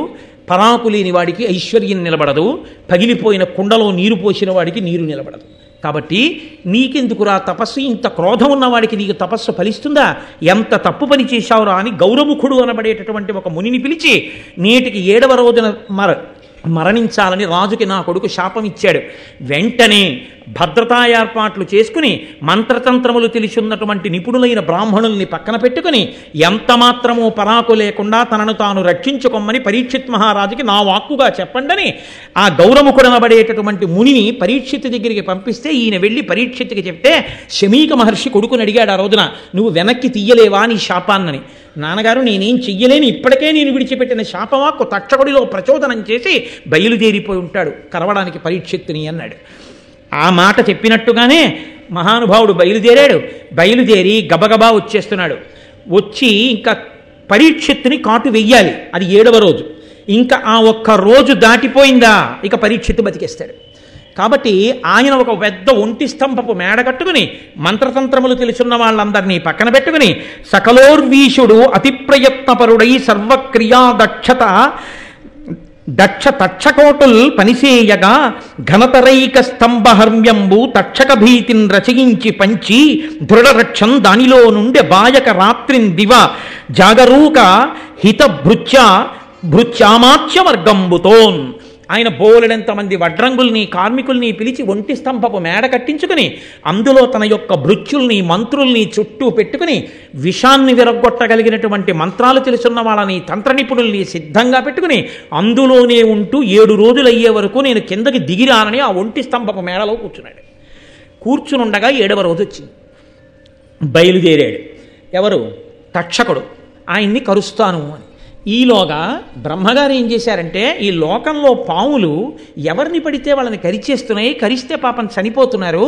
పరాకు లేని వాడికి ఐశ్వర్యం నిలబడదు, పగిలిపోయిన కుండలో నీరు పోసిన వాడికి నీరు నిలబడదు. కాబట్టి నీకెందుకురా తపస్సు, ఇంత క్రోధం ఉన్నవాడికి నీకు తపస్సు ఫలిస్తుందా, ఎంత తప్పు పని చేశావురా అని గౌరముఖుడు అనబడేటటువంటి ఒక మునిని పిలిచి నేటికి 7వ రోజున మరణించాలని రాజుకి నా కొడుకు శాపం ఇచ్చాడు. వెంటనే భద్రతా ఏర్పాట్లు చేసుకుని మంత్రతంత్రములు తెలిసిన్నటువంటి నిపుణులైన బ్రాహ్మణుల్ని పక్కన పెట్టుకుని ఎంత మాత్రమూ పరాకు లేకుండా తనను తాను రక్షించుకోమని పరీక్షిత్ మహారాజుకి నా వాక్కుగా చెప్పండని ఆ గౌరముఖుడనబడేటటువంటి మునిని పరీక్షిత్ దగ్గరికి పంపిస్తే ఈయన వెళ్ళి పరీక్షిత్తుకి చెప్తే శమీక మహర్షి కొడుకుని అడిగాడు ఆ రోజున, నువ్వు వెనక్కి తీయలేవా నీ శాపాన్నని. నాన్నగారు నేనేం చెయ్యలేని, ఇప్పటికే నేను విడిచిపెట్టిన శాపవాక్కు తక్షకుడిలో ప్రచోదనం చేసి బయలుదేరిపోయి ఉంటాడు కరవడానికి పరీక్షిత్తుని అన్నాడు. ఆ మాట చెప్పినట్టుగానే మహానుభావుడు బయలుదేరి గబగబా వచ్చేస్తున్నాడు. వచ్చి ఇంకా పరీక్షిత్తుని కాటు వెయ్యాలి, అది 7వ రోజు. ఇంకా ఆ ఒక్క రోజు దాటిపోయిందా ఇక పరీక్షిత్తు బతికేస్తాడు. కాబట్టి ఆయన ఒక పెద్ద ఒంటి స్తంభపు మేడ కట్టుకుని మంత్రతంత్రములు తెలుసున్న వాళ్ళందరినీ పక్కన పెట్టుకుని సకలోర్వీషుడు అతి ప్రయత్నపరుడై సర్వక్రియా దక్ష తక్షకోటుల్ పనిసేయగా ఘనతరైక స్తంభహర్మ్యంబు తక్షక భీతిని రచయించి పంచి దృఢరక్షం దానిలో నుండి బాయక రాత్రిన్ దివ జాగరూక హిత భృత్యామాచ్య వర్గంబుతోన్. ఆయన బోలెడంతమంది వడ్రంగుల్ని కార్మికుల్ని పిలిచి ఒంటి స్తంభపు మేడ కట్టించుకుని అందులో తన యొక్క భృత్యుల్ని మంత్రుల్ని చుట్టూ పెట్టుకుని విషాన్ని విరగొట్టగలిగినటువంటి మంత్రాలు తెలుసున్న వాళ్ళని తంత్ర నిపుణుల్ని సిద్ధంగా పెట్టుకుని అందులోనే ఉంటూ 7 రోజులు అయ్యే వరకు నేను కిందకి దిగిరానని ఆ ఒంటి స్తంభపు మేడలో కూర్చున్నాడు. కూర్చునుండగా 7వ రోజు వచ్చింది. బయలుదేరాడు. ఎవరు? తక్షకుడు. ఆయన్ని కరుస్తాను అని. ఈలోగా బ్రహ్మగారు ఏం చేశారంటే, ఈ లోకంలో పాములు ఎవరిని పడితే వాళ్ళని కరిచేస్తున్నాయి, కరిస్తే పాపం చనిపోతున్నారు,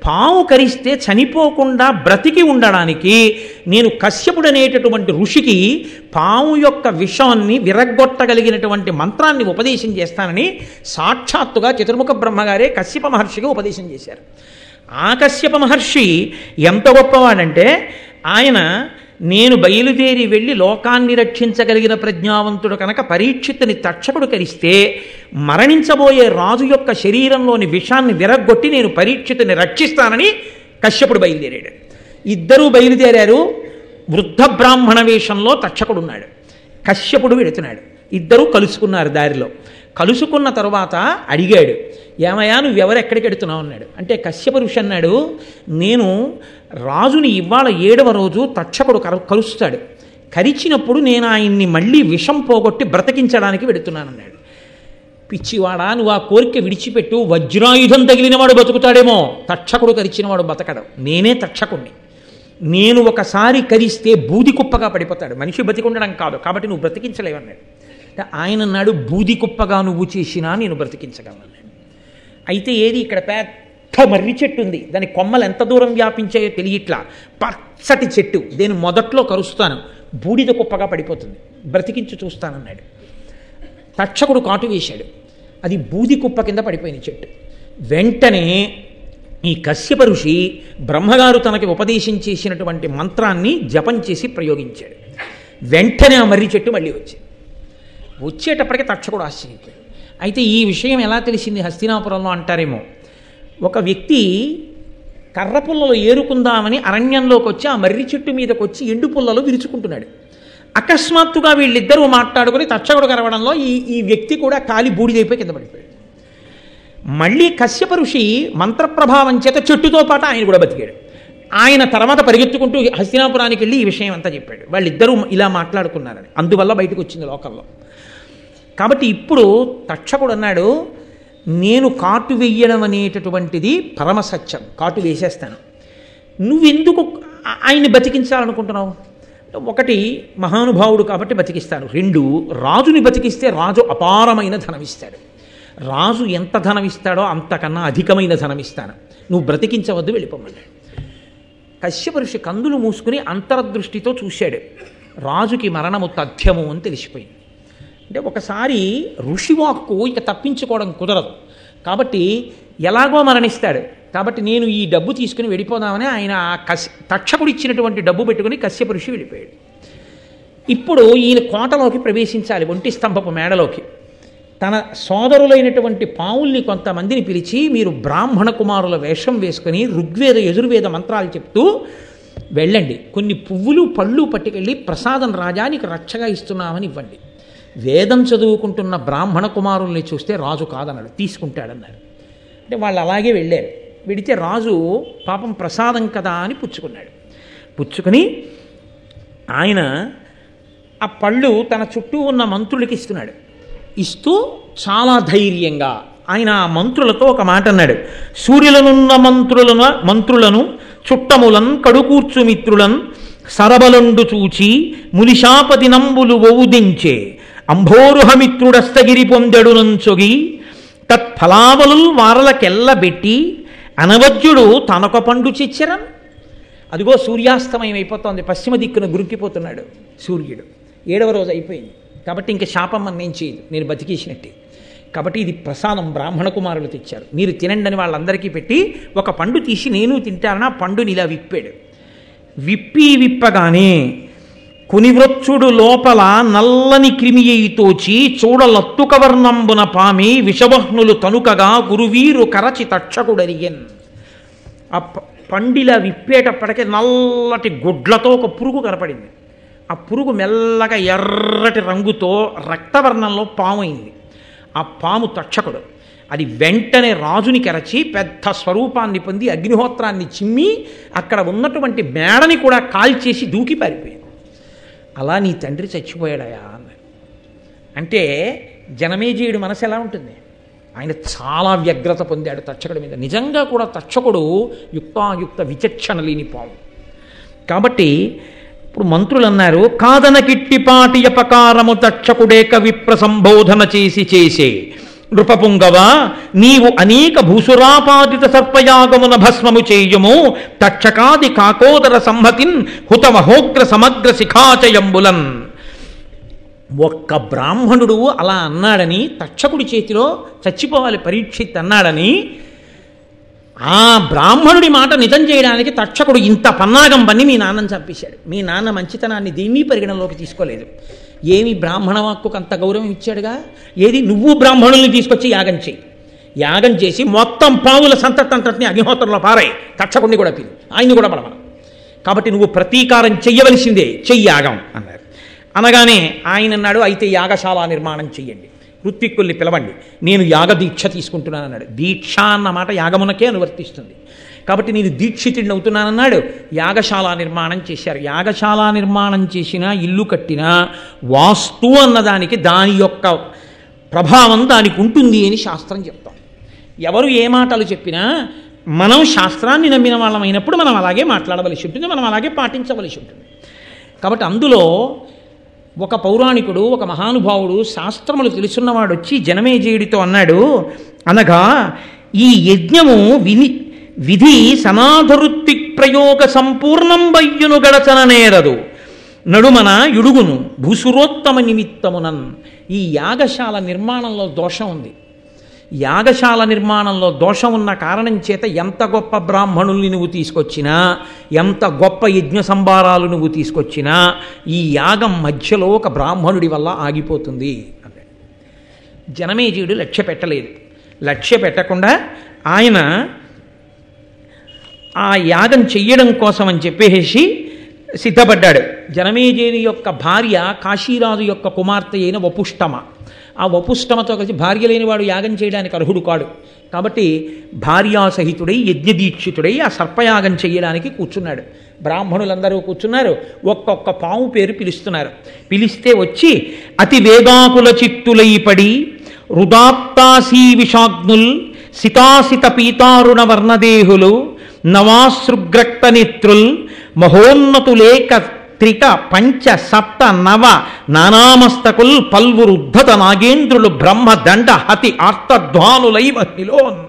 పాము కరిస్తే చనిపోకుండా బ్రతికి ఉండడానికి నేను కశ్యపుడు అనేటటువంటి ఋషికి పాము యొక్క విషాన్ని విరగ్గొట్టగలిగినటువంటి మంత్రాన్ని ఉపదేశం చేస్తానని సాక్షాత్తుగా చతుర్ముఖ బ్రహ్మగారే కశ్యప మహర్షిగా ఉపదేశం చేశారు. ఆ కశ్యప మహర్షి ఎంత గొప్పవాడంటే, ఆయన నేను బయలుదేరి వెళ్ళి లోకాన్ని రక్షించగలిగిన ప్రజ్ఞావంతుడు కనుక పరీక్షిత్తుని తక్షకుడు కరిస్తే మరణించబోయే రాజు యొక్క శరీరంలోని విషాన్ని విరగ్గొట్టి నేను పరీక్షిత్తుని రక్షిస్తానని కశ్యపుడు బయలుదేరాడు. ఇద్దరూ బయలుదేరారు. వృద్ధ బ్రాహ్మణ వేషంలో తక్షకుడున్నాడు, కశ్యపుడు వెడుతున్నాడు. ఇద్దరూ కలుసుకున్నారు. దారిలో కలుసుకున్న తరువాత అడిగాడు, ఏమయ్యా నువ్వెవరు ఎక్కడికి వెడుతున్నావు అన్నాడు. అంటే కశ్యప ఋషి అన్నాడు, నేను రాజుని ఇవాళ 7వ రోజు తక్షకుడు కలుస్తాడు, కరిచినప్పుడు నేను ఆయన్ని మళ్ళీ విషం పోగొట్టి బ్రతికించడానికి వెడుతున్నానన్నాడు. పిచ్చివాడా, నువ్వు ఆ కోరిక విడిచిపెట్టు, వజ్రాయుధం తగిలినవాడు బతుకుతాడేమో, తక్షకుడు కరిచినవాడు బతకడం. నేనే తక్షకుణ్ణి, నేను ఒకసారి కరిస్తే బూది కుప్పగా పడిపోతాడు, మనిషి బతికుండడం కాదు, కాబట్టి నువ్వు బ్రతికించలేవన్నాడు. ఆయన అన్నాడు, బూది కుప్పగా నువ్వు చేసినా నేను బ్రతికించగలను. అయితే ఏది, ఇక్కడ పెద్ద మర్రి చెట్టు ఉంది, దాని కొమ్మలు ఎంత దూరం వ్యాపించాయో తెలియట్లా, పచ్చటి చెట్టు, నేను మొదట్లో కరుస్తాను, బూడిద కుప్పగా పడిపోతుంది, బ్రతికించి చూస్తానన్నాడు. తక్షకుడు కాటు వేశాడు, అది బూది కుప్ప కింద పడిపోయిన చెట్టు. వెంటనే ఈ కశ్యప ఋషి బ్రహ్మగారు తనకి ఉపదేశం చేసినటువంటి మంత్రాన్ని జపం చేసి ప్రయోగించాడు. వెంటనే ఆ మర్రి చెట్టు మళ్ళీ వచ్చేటప్పటికి తక్షకుడు ఆశ్చర్యపోయాడు. అయితే ఈ విషయం ఎలా తెలిసింది హస్తినాపురంలో అంటారేమో, ఒక వ్యక్తి కర్ర పుల్లలు ఏరుకుందామని అరణ్యంలోకి వచ్చి ఆ మర్రి చెట్టు మీదకి వచ్చి ఎండు పుల్లలు విరుచుకుంటున్నాడు. అకస్మాత్తుగా వీళ్ళిద్దరూ మాట్లాడుకుని తక్షకుడు కరవడంలో ఈ వ్యక్తి కూడా కాలి బూడిదైపోయి కింద పడిపోయాడు. మళ్ళీ కశ్యప ఋషి మంత్రప్రభావం చేత చెట్టుతో పాటు ఆయన కూడా బతికాడు. ఆయన తర్వాత పరిగెత్తుకుంటూ హస్తినాపురానికి వెళ్ళి ఈ విషయం అంతా చెప్పాడు. వాళ్ళిద్దరూ ఇలా మాట్లాడుకున్నారని, అందువల్ల బయటకు వచ్చింది లోకంలో. కాబట్టి ఇప్పుడు తక్షకుడు అన్నాడు, నేను కాటు వెయ్యడం అనేటటువంటిది పరమసత్యం, కాటు వేసేస్తాను, నువ్వెందుకు ఆయన్ని బతికించాలనుకుంటున్నావు? ఒకటి, మహానుభావుడు కాబట్టి బతికిస్తాను. 2, రాజుని బతికిస్తే రాజు అపారమైన ధనమిస్తాడు, రాజు ఎంత ధనమిస్తాడో అంతకన్నా అధికమైన ధనమిస్తాను, నువ్వు బ్రతికించవద్దు, వెళ్ళిపోమన్నాడు. కశ్యప ఋషి కందులు మూసుకుని అంతర్దృష్టితో చూశాడు. రాజుకి మరణము తథ్యము అని తెలిసిపోయింది. అంటే ఒకసారి ఋషివాక్కు ఇక తప్పించుకోవడం కుదరదు, కాబట్టి ఎలాగో మరణిస్తాడు, కాబట్టి నేను ఈ డబ్బు తీసుకుని వెళ్ళిపోదామని ఆయన తక్షకుడు ఇచ్చినటువంటి డబ్బు పెట్టుకుని కశ్యప ఋషి వెళ్ళిపోయాడు. ఇప్పుడు ఈయన కోటలోకి ప్రవేశించాలి, ఒంటి స్తంభపు మేడలోకి. తన సోదరులైనటువంటి పావుల్ని కొంతమందిని పిలిచి, మీరు బ్రాహ్మణ కుమారుల వేషం వేసుకుని ఋగ్వేద యజుర్వేద మంత్రాలు చెప్తూ వెళ్ళండి, కొన్ని పువ్వులు పళ్ళు పట్టుకెళ్ళి ప్రసాదం రాజానికి రక్షగా ఇస్తున్నామని ఇవ్వండి. వేదం చదువుకుంటున్న బ్రాహ్మణ కుమారుల్ని చూస్తే రాజు కాదన్నాడు, తీసుకుంటాడన్నారు. అంటే వాళ్ళు అలాగే వెళ్ళారు. వెడితే రాజు పాపం ప్రసాదం కదా అని పుచ్చుకున్నాడు. పుచ్చుకొని ఆయన ఆ పళ్ళు తన చుట్టూ ఉన్న మంత్రులకి ఇస్తున్నాడు. ఇస్తూ చాలా ధైర్యంగా ఆయన ఆ మంత్రులతో ఒక మాట అన్నాడు, సూర్యులనున్న మంత్రులను చుట్టములన్ కడుకూర్చు మిత్రులన్ సరబలండు చూచి మునిశాపతి నంబులు ఒవుదించే అంభోరుహమిత్రుడస్తగిరి పొందెడునంచొగి తత్ఫలావలుల్ వారలకెల్లబెట్టి అనవజ్యుడు తనొక పండు చిచ్చరన్. అదిగో సూర్యాస్తమయం అయిపోతోంది, పశ్చిమ దిక్కున గురికిపోతున్నాడు సూర్యుడు. 7వ రోజు అయిపోయింది, కాబట్టి ఇంక శాపం నేను చేయదు, నేను బతికేసినట్టే. కాబట్టి ఇది ప్రసాదం బ్రాహ్మణ కుమారులు తెచ్చారు, మీరు తినండి అని వాళ్ళందరికీ పెట్టి ఒక పండు తీసి నేను తింటానని ఆ పండుని ఇలా విప్పాడు. విప్పగానే కొనివ్రొచ్చుడు లోపల నల్లని క్రిమియై తోచి చూడలత్తుకవర్ణంబున పామి విషవహ్నులు తనుకగా గురువీరు కరచి తక్షకుడరియన్. ఆ పండిలా విప్పేటప్పటికే నల్లటి గుడ్లతో ఒక పురుగు కనపడింది. ఆ పురుగు మెల్లగా ఎర్రటి రంగుతో రక్తవర్ణంలో పాము అయింది. ఆ పాము తక్షకుడు. అది వెంటనే రాజుని కరచి పెద్ద స్వరూపాన్ని పొంది అగ్నిహోత్రాన్ని చిమ్మి అక్కడ ఉన్నటువంటి మేడని కూడా కాల్చేసి దూకి పారిపోయింది. అలా నీ తండ్రి చచ్చిపోయాడయా అన్నాడు. అంటే జనమేజయుడి మనసు ఎలా ఉంటుంది? ఆయన చాలా వ్యగ్రత పొందాడు తక్షకుడి మీద. నిజంగా కూడా తక్షకుడు యుక్తాయుక్త విచక్షణ లేని పాము. కాబట్టి ఇప్పుడు మంత్రులు అన్నారు, కాదన కిట్టిపాటి అపకారము తక్షకుడేక విప్ర సంబోధన చేసే నృపపుంగవ, నీవు అనేక భూసురాపాదిత సర్పయాగమున భస్మము చేయుము, తక్షకాది కాకోదర సంహతిన్ హుతమహోగ్ర సమగ్ర శిఖాచయంబులన్. ఒక్క బ్రాహ్మణుడు అలా అన్నాడని, తక్షకుడి చేతిలో చచ్చిపోవాలి పరీక్షిత్ అన్నాడని, ఆ బ్రాహ్మణుడి మాట నిజం చేయడానికి తక్షకుడు ఇంత పన్నాగం పన్ని మీ నాన్నని చంపేశాడు. మీ నాన్న మంచితనాన్ని దేన్ని పరిగణలోకి తీసుకోలేదు. ఏమి బ్రాహ్మణ వాక్కుకు అంత గౌరవం ఇచ్చాడుగా. ఏది, నువ్వు బ్రాహ్మణుల్ని తీసుకొచ్చి యాగం చేయి, యాగం చేసి మొత్తం పావుల సంతతంతటిని అగ్నిహోత్రంలో పారాయి, తక్షకుడిని కూడా పిలు, ఆయన్ని కూడా పడమను. కాబట్టి నువ్వు ప్రతీకారం చెయ్యవలసిందే, చెయ్యి యాగం అన్నారు. అనగానే ఆయన అన్నాడు, అయితే యాగశాల నిర్మాణం చెయ్యండి, ఋత్విక్కుల్ని పిలవండి, నేను యాగదీక్ష తీసుకుంటున్నాను అన్నాడు. దీక్ష అన్న మాట యాగమునకే అనువర్తిస్తుంది. కాబట్టి నేను దీక్షితుడిని అవుతున్నానన్నాడు. యాగశాల నిర్మాణం చేశారు. యాగశాల నిర్మాణం చేసినా, ఇల్లు కట్టినా వాస్తు అన్నదానికి దాని యొక్క ప్రభావం దానికి ఉంటుంది అని శాస్త్రం చెప్తాం. ఎవరు ఏ మాటలు చెప్పినా మనం శాస్త్రాన్ని నమ్మిన వాళ్ళమైనప్పుడు మనం అలాగే మాట్లాడవలసి ఉంటుంది, మనం అలాగే పాటించవలసి ఉంటుంది. కాబట్టి అందులో ఒక పౌరాణికుడు, ఒక మహానుభావుడు, శాస్త్రములు తెలుసున్నవాడు వచ్చి జనమేజయుడితో అన్నాడు, అనగా ఈ యజ్ఞము విధి సనాధరుత్తి ప్రయోగ సంపూర్ణం వయ్యును గడచన నేరదు నడుమన యుడుగును భూసురోత్తమ నిమిత్తమునన్. ఈ యాగశాల నిర్మాణంలో దోషం ఉంది. యాగశాల నిర్మాణంలో దోషం ఉన్న కారణం చేత ఎంత గొప్ప బ్రాహ్మణుల్ని నువ్వు తీసుకొచ్చినా, ఎంత గొప్ప యజ్ఞ సంభారాలు నువ్వు తీసుకొచ్చినా, ఈ యాగం మధ్యలో ఒక బ్రాహ్మణుడి వల్ల ఆగిపోతుంది అన్నాడు. జనమేజయుడు లక్ష్య పెట్టలేదు. లక్ష్య పెట్టకుండా ఆయన ఆ యాగం చెయ్యడం కోసం అని చెప్పేసి సిద్ధపడ్డాడు. జనమేజయుని యొక్క భార్య కాశీరాజు యొక్క కుమార్తె అయిన వపుష్టమ. ఆ వపుష్టమతో కలిసి భార్య లేనివాడు యాగం చేయడానికి అర్హుడు కాడు. కాబట్టి భార్యాసహితుడై యజ్ఞదీక్షితుడై ఆ సర్పయాగం చేయడానికి కూర్చున్నాడు. బ్రాహ్మణులందరూ కూర్చున్నారు. ఒక్కొక్క పాము పేరు పిలుస్తున్నారు. పిలిస్తే వచ్చి అతి వేగాకుల చిత్తులై పడి రుదాప్తాసీ విషాగ్నుల్ సితాసిత పీతారుణ వర్ణదేహులు నవాసృగ్రక్త నేత్రుల్ మహోన్నతులేక త్రిక పంచ సప్త నవ నానామస్తకుల్ పల్వురుద్ధత నాగేంద్రులు బ్రహ్మదండ హతి ఆర్తధ్వానులై మహిలోన్.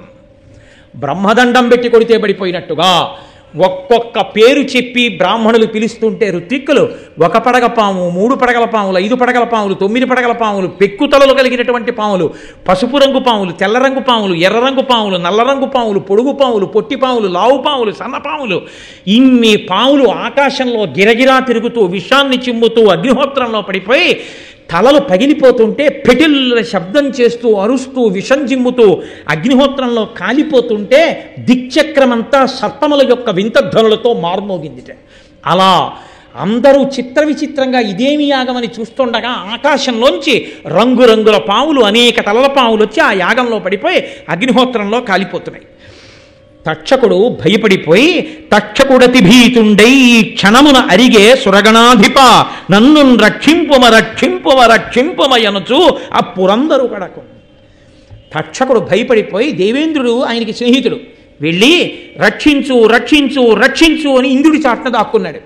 బ్రహ్మదండం పెట్టి కొడితే పడిపోయినట్టుగా ఒక్కొక్క పేరు చెప్పి బ్రాహ్మణులు పిలుస్తుంటే ఋత్విక్కులు 1 పడగ పాము, 3 పడగల పాములు, 5 పడగల పాములు, 9 పడగల పాములు, పెక్కుతలలు కలిగినటువంటి పాములు, పసుపు రంగు పాములు, తెల్ల రంగు పాములు, ఎర్ర రంగు పాములు, నల్ల రంగు పాములు, పొడుగు పాములు, పొట్టి పాములు, లావు పాములు, సన్న పాములు, ఇన్ని పాములు ఆకాశంలో గిరగిరా తిరుగుతూ విషాన్ని చిమ్ముతూ అగ్నిహోత్రంలో పడిపోయి తలలు పగిలిపోతుంటే పెటిల్ల శబ్దం చేస్తూ అరుస్తూ విషం జిమ్ముతూ అగ్నిహోత్రంలో కాలిపోతుంటే దిక్చక్రమంతా సర్పముల యొక్క వింతధ్వనులతో మారుమోగిందిట. అలా అందరూ చిత్ర విచిత్రంగా ఇదేమి యాగమని చూస్తుండగా ఆకాశంలోంచి రంగురంగుల పాములు, అనేక తలల పాములు వచ్చి ఆ యాగంలో పడిపోయి అగ్నిహోత్రంలో కాలిపోతున్నాయి. తక్షకుడు భయపడిపోయి తక్షకుడతి భీతుండై ఈ క్షణమున అరిగే సురగణాధిప నన్ను రక్షింపుమయనుచు ఆ పురందరు కడకు. తక్షకుడు భయపడిపోయి, దేవేంద్రుడు ఆయనకి స్నేహితుడు, వెళ్ళి రక్షించు రక్షించు రక్షించు అని ఇంద్రుడి చాటున దాక్కున్నాడు.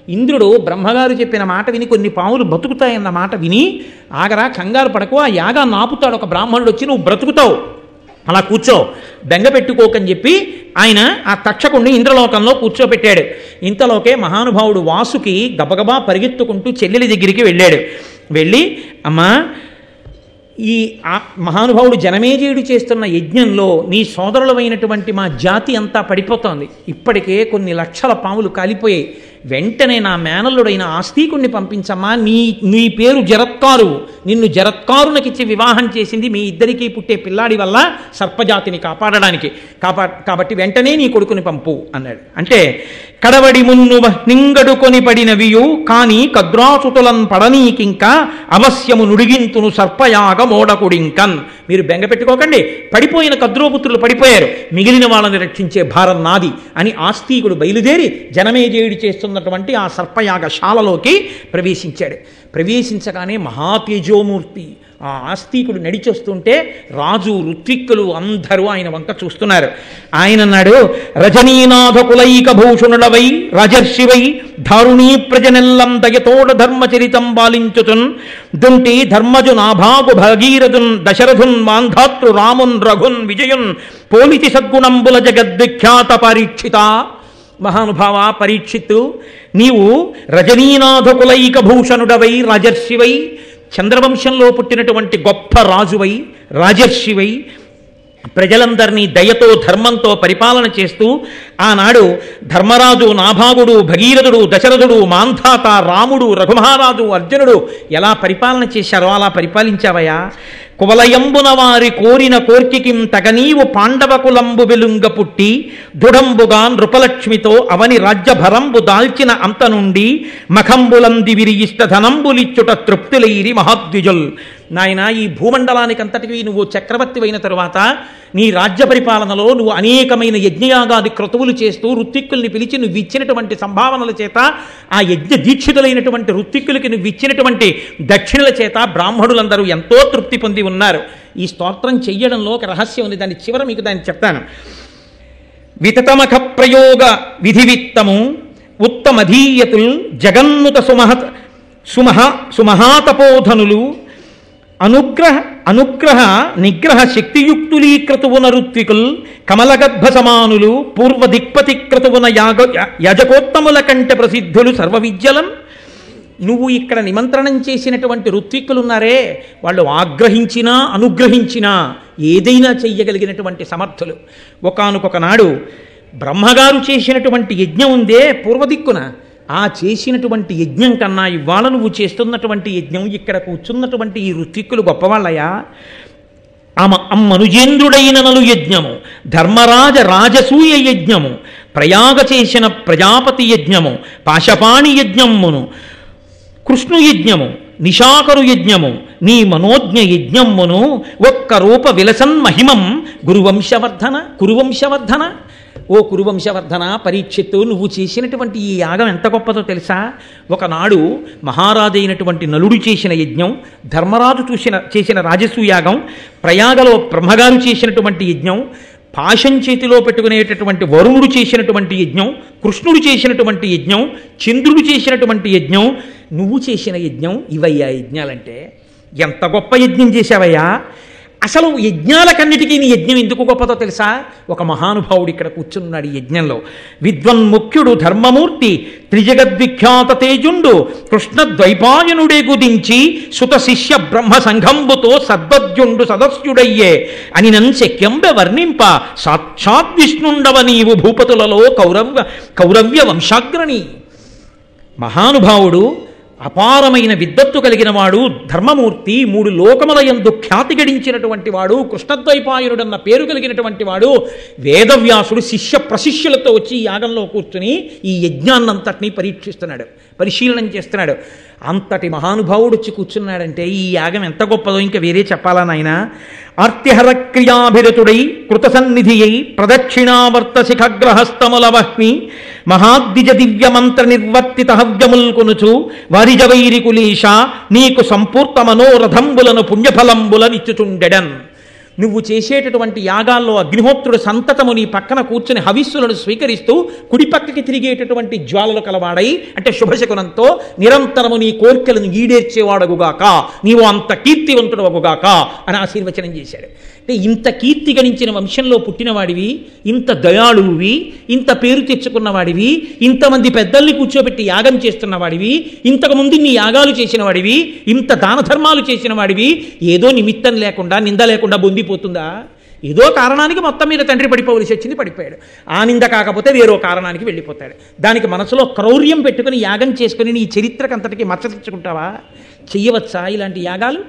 ఇంద్రుడు బ్రహ్మగారు చెప్పిన మాట విని, కొన్ని పాములు బతుకుతాయన్న మాట విని, ఆగరా కంగారు పడకు, ఆ యాగాన్ని ఆపుతాడు ఒక బ్రాహ్మణుడు వచ్చి, నువ్వు బ్రతుకుతావు, అలా కూర్చో, బెంగ పెట్టుకోకని చెప్పి ఆయన ఆ తక్షకుణ్ణి ఇంద్రలోకంలో కూర్చోపెట్టాడు. ఇంతలోకే మహానుభావుడు వాసుకి గబగబా పరిగెత్తుకుంటూ చెల్లెలి దగ్గరికి వెళ్ళాడు. వెళ్ళి, అమ్మా, ఈ మహానుభావుడు జనమేజయుడు చేస్తున్న యజ్ఞంలో నీ సోదరులమైనటువంటి మా జాతి అంతా పడిపోతోంది. ఇప్పటికే కొన్ని లక్షల పాములు కాలిపోయాయి. వెంటనే నా మేనల్లుడైన ఆస్తికుణ్ణి పంపించమ్మా, నీ పేరు జరత్కారు, నిన్ను జరత్కారునకిచ్చి వివాహం చేసింది మీ ఇద్దరికీ పుట్టే పిల్లాడి వల్ల సర్పజాతిని కాపాడడానికి, కాబట్టి వెంటనే నీ కొడుకుని పంపు అన్నాడు. అంటే కడవడి మున్ను నింగడుకొని పడినవియు కాని కద్రాసుతులన్ పడనీకింక అవశ్యము నుడిగింతును సర్పయాగ మోడకుడింకన్. మీరు బెంగ పెట్టుకోకండి, పడిపోయిన కద్రోపుత్రులు పడిపోయారు, మిగిలిన వాళ్ళని రక్షించే భారం నాది అని ఆస్తికుడు బయలుదేరి జనమేజయుడు చేస్తున్నటువంటి ఆ సర్పయాగశాలలోకి ప్రవేశించాడు. ప్రవేశించగానే మహాతేజోమూర్తి ఆ ఆస్తికుడు నడిచొస్తుంటే రాజు ఋత్విక్కులు అందరూ ఆయన వంక చూస్తున్నారు. ఆయన అన్నాడు, రజనీనాథ కులైక భూషణుడవై రాజర్షివై ధారుణీ ప్రజనెల్లం దయతోడ ధర్మచరితం బాలించుతున్ దుంటి ధర్మజు నాభాగు భగీరథున్ దశరథున్ మాంధాతృ రామున్ రఘున్ విజయున్ పోలితి సద్గుణంబుల జగద్విఖ్యాత పరీక్షిత. మహానుభావ పరీక్షిత్తు, నీవు రజనీనాథ కులైక భూషణుడవై రాజర్షివై చంద్రవంశంలో పుట్టినటువంటి గొప్ప రాజువై రాజర్షివై ప్రజలందరినీ దయతో ధర్మంతో పరిపాలన చేస్తూ ఆనాడు ధర్మరాజు నాభాగుడు భగీరథుడు దశరథుడు మాంధాత రాముడు రఘుమహారాజు అర్జునుడు ఎలా పరిపాలన చేశారో అలా పరిపాలించావయ్యా. కువలయంబున వారి కోరిన కోర్కికిం తగనీవు పాండవకులంబు వెలుంగ పుట్టి దృఢంబుగా నృపలక్ష్మితో అవని రాజ్యభరంబు దాల్చిన అంత నుండి మఖంబులంది విరియిష్ట ధనంబులిచ్చుట తృప్తులైరి మహాద్విజుల్. నాయన, ఈ భూమండలానికంతటికి నువ్వు చక్రవర్తివైన తరువాత నీ రాజ్య పరిపాలనలో నువ్వు అనేకమైన యజ్ఞయాగాది క్రతువులు చేస్తూ ఋత్విక్కుల్ని పిలిచి నువ్వు ఇచ్చినటువంటి సంభావనల చేత, ఆ యజ్ఞ దీక్షితులైనటువంటి ఋత్విక్కులకి నువ్వు ఇచ్చినటువంటి దక్షిణల చేత బ్రాహ్మణులందరూ ఎంతో తృప్తి పొంది ఉన్నారు. ఈ స్తోత్రం చెయ్యడంలో ఒక రహస్యం ఉంది, దాని చివర మీకు దాన్ని చెప్తాను. వితతమఖ ప్రయోగ విధివిత్తము ఉత్తమధీయతుల్ జగన్నుత సుమహాతపోధనులు అనుగ్రహ నిగ్రహ శక్తియుక్తులీకృతువున ఋత్వికుల్ కమలగర్భ సమానులు పూర్వ దిక్పతి క్రతువున యజకోత్తముల కంటే ప్రసిద్ధులు సర్వ విద్యలం. నువ్వు ఇక్కడ నిమంత్రణం చేసినటువంటి ఋత్విక్కులున్నారే, వాళ్ళు ఆగ్రహించినా అనుగ్రహించినా ఏదైనా చెయ్యగలిగినటువంటి సమర్థులు. ఒకానొక నాడు బ్రహ్మగారు చేసినటువంటి యజ్ఞం ఉందే పూర్వదిక్కున, ఆ చేసినటువంటి యజ్ఞం కన్నా ఇవాళ నువ్వు చేస్తున్నటువంటి యజ్ఞం, ఇక్కడ కూర్చున్నటువంటి ఈ ఋత్విక్కులు గొప్పవాళ్ళయా. అమ్మనుజేంద్రుడైన నలు యజ్ఞము, ధర్మరాజ రాజసూయ యజ్ఞము, ప్రయాగ చేసిన ప్రజాపతి యజ్ఞము, పాశపాణి యజ్ఞమును, కృష్ణు యజ్ఞము, నిశాకరు యజ్ఞము, నీ మనోజ్ఞ యజ్ఞమును ఒక్క రూప విలసన్ మహిమం కురువంశవర్ధన. ఓ కురువంశవర్ధన, పరీక్షిత్తు, నువ్వు చేసినటువంటి ఈ యాగం ఎంత గొప్పదో తెలుసా? ఒకనాడు మహారాజైనటువంటి నలుడు చేసిన యజ్ఞం, ధర్మరాజు చేసిన రాజసూయాగం, ప్రయాగలో బ్రహ్మగారు చేసినటువంటి యజ్ఞం, పాశం చేతిలో పెట్టుకునేటటువంటి వరుణుడు చేసినటువంటి యజ్ఞం, కృష్ణుడు చేసినటువంటి యజ్ఞం, చంద్రుడు చేసినటువంటి యజ్ఞం, నువ్వు చేసిన యజ్ఞం, ఇవయ్యా యజ్ఞాలంటే. ఎంత గొప్ప యజ్ఞం చేశావయ్యా. అసలు యజ్ఞాలకన్నిటికీ నీ యజ్ఞం ఎందుకు గొప్పదో తెలుసా? ఒక మహానుభావుడు ఇక్కడ కూర్చున్నాడు ఈ యజ్ఞంలో. విద్వన్ముఖ్యుడు ధర్మమూర్తి త్రిజగద్విఖ్యాత తేజుండు కృష్ణద్వైపాయనుడే గుదించి సుత శిష్య బ్రహ్మ సంఘంబుతో సద్వద్యుండు సదస్యుడయ్యే అని శక్యంబె వర్ణింప సాక్షాత్ విష్ణుండవ నీవు భూపతులలో కౌరవ్య వంశాగ్రణి. మహానుభావుడు, అపారమైన విద్వత్తు కలిగిన వాడు, ధర్మమూర్తి, 3 లోకములయందు ఖ్యాతి గడించినటువంటి వాడు, కృష్ణద్వైపాయనుడన్న పేరు కలిగినటువంటి వాడు, వేదవ్యాసుడు శిష్య ప్రశిష్యులతో వచ్చి ఈ యాగంలో కూర్చుని ఈ యజ్ఞాన్నంతటినీ పరీక్షిస్తున్నాడు, పరిశీలనం చేస్తున్నాడు. అంతటి మహానుభావుడు వచ్చి కూర్చున్నాడంటే ఈ యాగం ఎంత గొప్పదో ఇంకా వేరే చెప్పాలా నాయన? ఆర్తిహర క్రియాభిరతుడై కృతసన్నిధి అయి ప్రదక్షిణావర్త శిఖగ్రహస్తముల వహ్ని మహాద్విజ దివ్యమంత్ర నిర్వర్తిత హవ్యముల్ కొనుచు వారిజవైరి కులీష నీకు సంపూర్త మనోరథంబులను పుణ్యఫలంబులనిచ్చుచుండెడన్. నువ్వు చేసేటటువంటి యాగాల్లో అగ్నిహోత్రుడు సంతతము నీ పక్కన కూర్చుని హవిస్సులను స్వీకరిస్తూ కుడి పక్కకి తిరిగేటటువంటి జ్వాలలు కలవాడై, అంటే శుభశకునంతో నిరంతరము నీ కోర్కెలను ఈడేర్చేవాడగుగాక, నీవు అంత కీర్తివంతుడవగుగాక అని ఆశీర్వచనం చేశాడు. అంటే ఇంత కీర్తి గణించిన వంశంలో పుట్టినవాడివి, ఇంత దయాళువి, ఇంత పేరు తెచ్చుకున్నవాడివి, ఇంతమంది పెద్దల్ని కూర్చోబెట్టి యాగం చేస్తున్నవాడివి, ఇంతకుముందు నీ యాగాలు చేసిన వాడివి, ఇంత దాన ధర్మాలు చేసిన వాడివి, ఏదో నిమిత్తం లేకుండా నింద లేకుండా బొందిపోతుందా? ఏదో కారణానికి మొత్తం మీద తండ్రి పడిపోవలసి వచ్చింది, పడిపోయాడు. ఆ నింద కాకపోతే వేరో కారణానికి వెళ్ళిపోతాడు. దానికి మనసులో క్రౌర్యం పెట్టుకుని యాగం చేసుకుని నీ చరిత్రకంతటికి మచ్చ తెచ్చుకుంటావా? చెయ్యవచ్చా ఇలాంటి యాగాలు?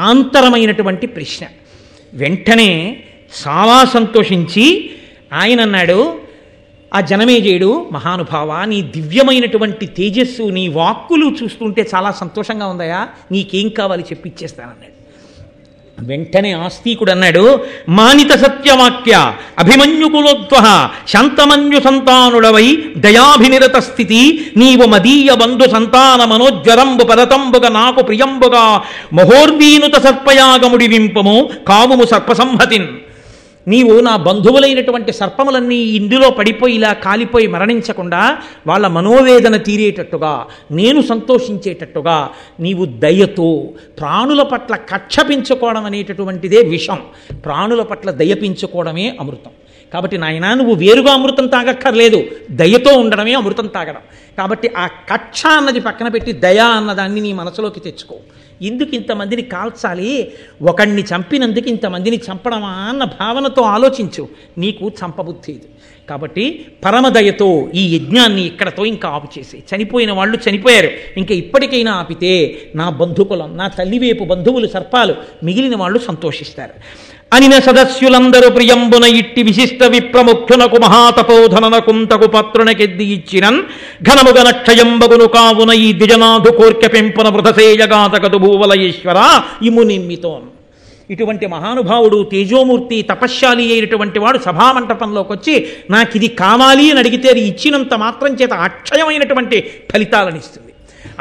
ఆంతరమైనటువంటి ప్రశ్న. వెంటనే చాలా సంతోషించి ఆయన అన్నాడు, ఆ జనమేజయుడు, మహానుభావ, నీ దివ్యమైనటువంటి తేజస్సు, నీ వాక్కులు చూస్తుంటే చాలా సంతోషంగా ఉందయా, నీకేం కావాలి చెప్పిచ్చేస్తానన్నాడు. వెంటనే ఆస్తికుడు అన్నాడు, మానిత సత్యవాక్య అభిమన్యుకులోద్వ శాంతమన్యు సంతానుడవై దయాభినిరత స్థితి నీవు మదీయ బంధు సంతాన మనోజ్వరంబు పరతంబుగా నాకు ప్రియంబుగా మహోర్వీనుత సర్పయాగముడి వింపము కావుము సర్పసంహతిన్. నీవు నా బంధువులైనటువంటి సర్పములన్నీ ఇందులో పడిపోయి ఇలా కాలిపోయి మరణించకుండా వాళ్ళ మనోవేదన తీరేటట్టుగా, నేను సంతోషించేటట్టుగా నీవు దయతో, ప్రాణుల పట్ల కక్ష పెంచుకోవడం అనేటటువంటిదే విషం, ప్రాణుల పట్ల దయ పెంచుకోవడమే అమృతం. కాబట్టి నాయనా, నువ్వు వేరుగా అమృతం తాగక్కర్లేదు, దయతో ఉండడమే అమృతం తాగడం. కాబట్టి ఆ కక్ష అన్నది పక్కన పెట్టి దయ అన్నదాన్ని నీ మనసులోకి తెచ్చుకో. ఎందుకు ఇంతమందిని కాల్చాలి, ఒకడిని చంపినందుకు ఇంతమందిని చంపడమా అన్న భావనతో ఆలోచించు, నీకు చంపబుద్ధి ఇది. కాబట్టి పరమదయతో ఈ యజ్ఞాన్ని ఇక్కడతో ఇంకా ఆపు చేసి, చనిపోయిన వాళ్ళు చనిపోయారు, ఇంకా ఇప్పటికైనా ఆపితే నా బంధుకులం, నా తల్లివేపు బంధువులు సర్పాలు, మిగిలిన వాళ్ళు సంతోషిస్తారు. అనిన సదస్యులందరూ ప్రియంబున ఇట్టి విశిష్ట విప్రముఖ్యునకు మహాతపోధననకుంతకు పత్రునకెద్ది ఇచ్చినన్ ఘనముగ నక్షయంబగును కావున ఈ ద్విజనాథు కోర్కె పెంపున వృధసేయగాతకదు భూవలయేశ్వర ఇము నిమ్మితోన్. ఇటువంటి మహానుభావుడు, తేజోమూర్తి, తపశ్శాలి అయినటువంటి వాడు సభామంటపంలోకి వచ్చి నాకు ఇది కావాలి అని అడిగితే అది ఇచ్చినంత మాత్రం చేత అక్షయమైనటువంటి ఫలితాలను ఇస్తుంది.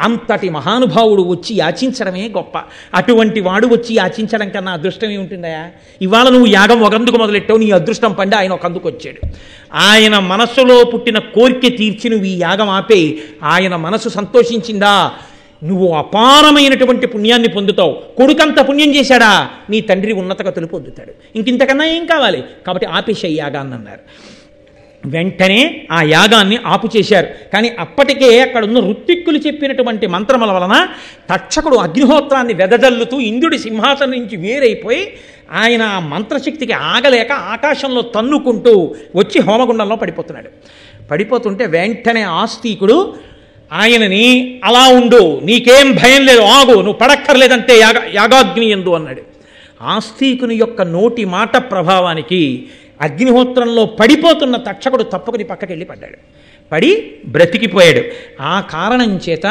అంతటి మహానుభావుడు వచ్చి యాచించడమే గొప్ప. అటువంటి వాడు వచ్చి యాచించడం కన్నా అదృష్టం ఏముంటుందయా? ఇవాళ నువ్వు యాగం ఒకందుకు మొదలెట్టావు, నీ అదృష్టం పండి ఆయన ఒకందుకు వచ్చాడు. ఆయన మనస్సులో పుట్టిన కోరిక తీర్చి నువ్వు ఈ యాగం ఆపేయి. ఆయన మనసు సంతోషించిందా, నువ్వు అపారమైనటువంటి పుణ్యాన్ని పొందుతావు. కొడుకంత పుణ్యం చేశాడా, నీ తండ్రి ఉన్నత గతులు పొందుతాడు. ఇంకింతకన్నా ఏం కావాలి? కాబట్టి ఆపేసే యాగాన్ని అన్నారు. వెంటనే ఆ యాగాన్ని ఆపు చేశారు. కానీ అప్పటికే అక్కడ ఉన్న ఋత్విక్కులు చెప్పినటువంటి మంత్రముల వలన తక్షకుడు అగ్నిహోత్రాన్ని వెదజల్లుతూ ఇంద్రుడి సింహాసనం నుంచి వేరైపోయి ఆయన ఆ మంత్రశక్తికి ఆగలేక ఆకాశంలో తన్నుకుంటూ వచ్చి హోమగుండంలో పడిపోతున్నాడు. పడిపోతుంటే వెంటనే ఆస్తికుడు ఆయనని, అలా ఉండు, నీకేం భయం లేదు, ఆగు, నువ్వు పడక్కర్లేదంటే యాగాగ్ని ఎందు అన్నాడు. ఆస్తికుని యొక్క నోటి మాట ప్రభావానికి అగ్నిహోత్రంలో పడిపోతున్న తక్షకుడు తప్పుకుని పక్కకి వెళ్ళి పడ్డాడు. పడి బ్రతికిపోయాడు. ఆ కారణం చేత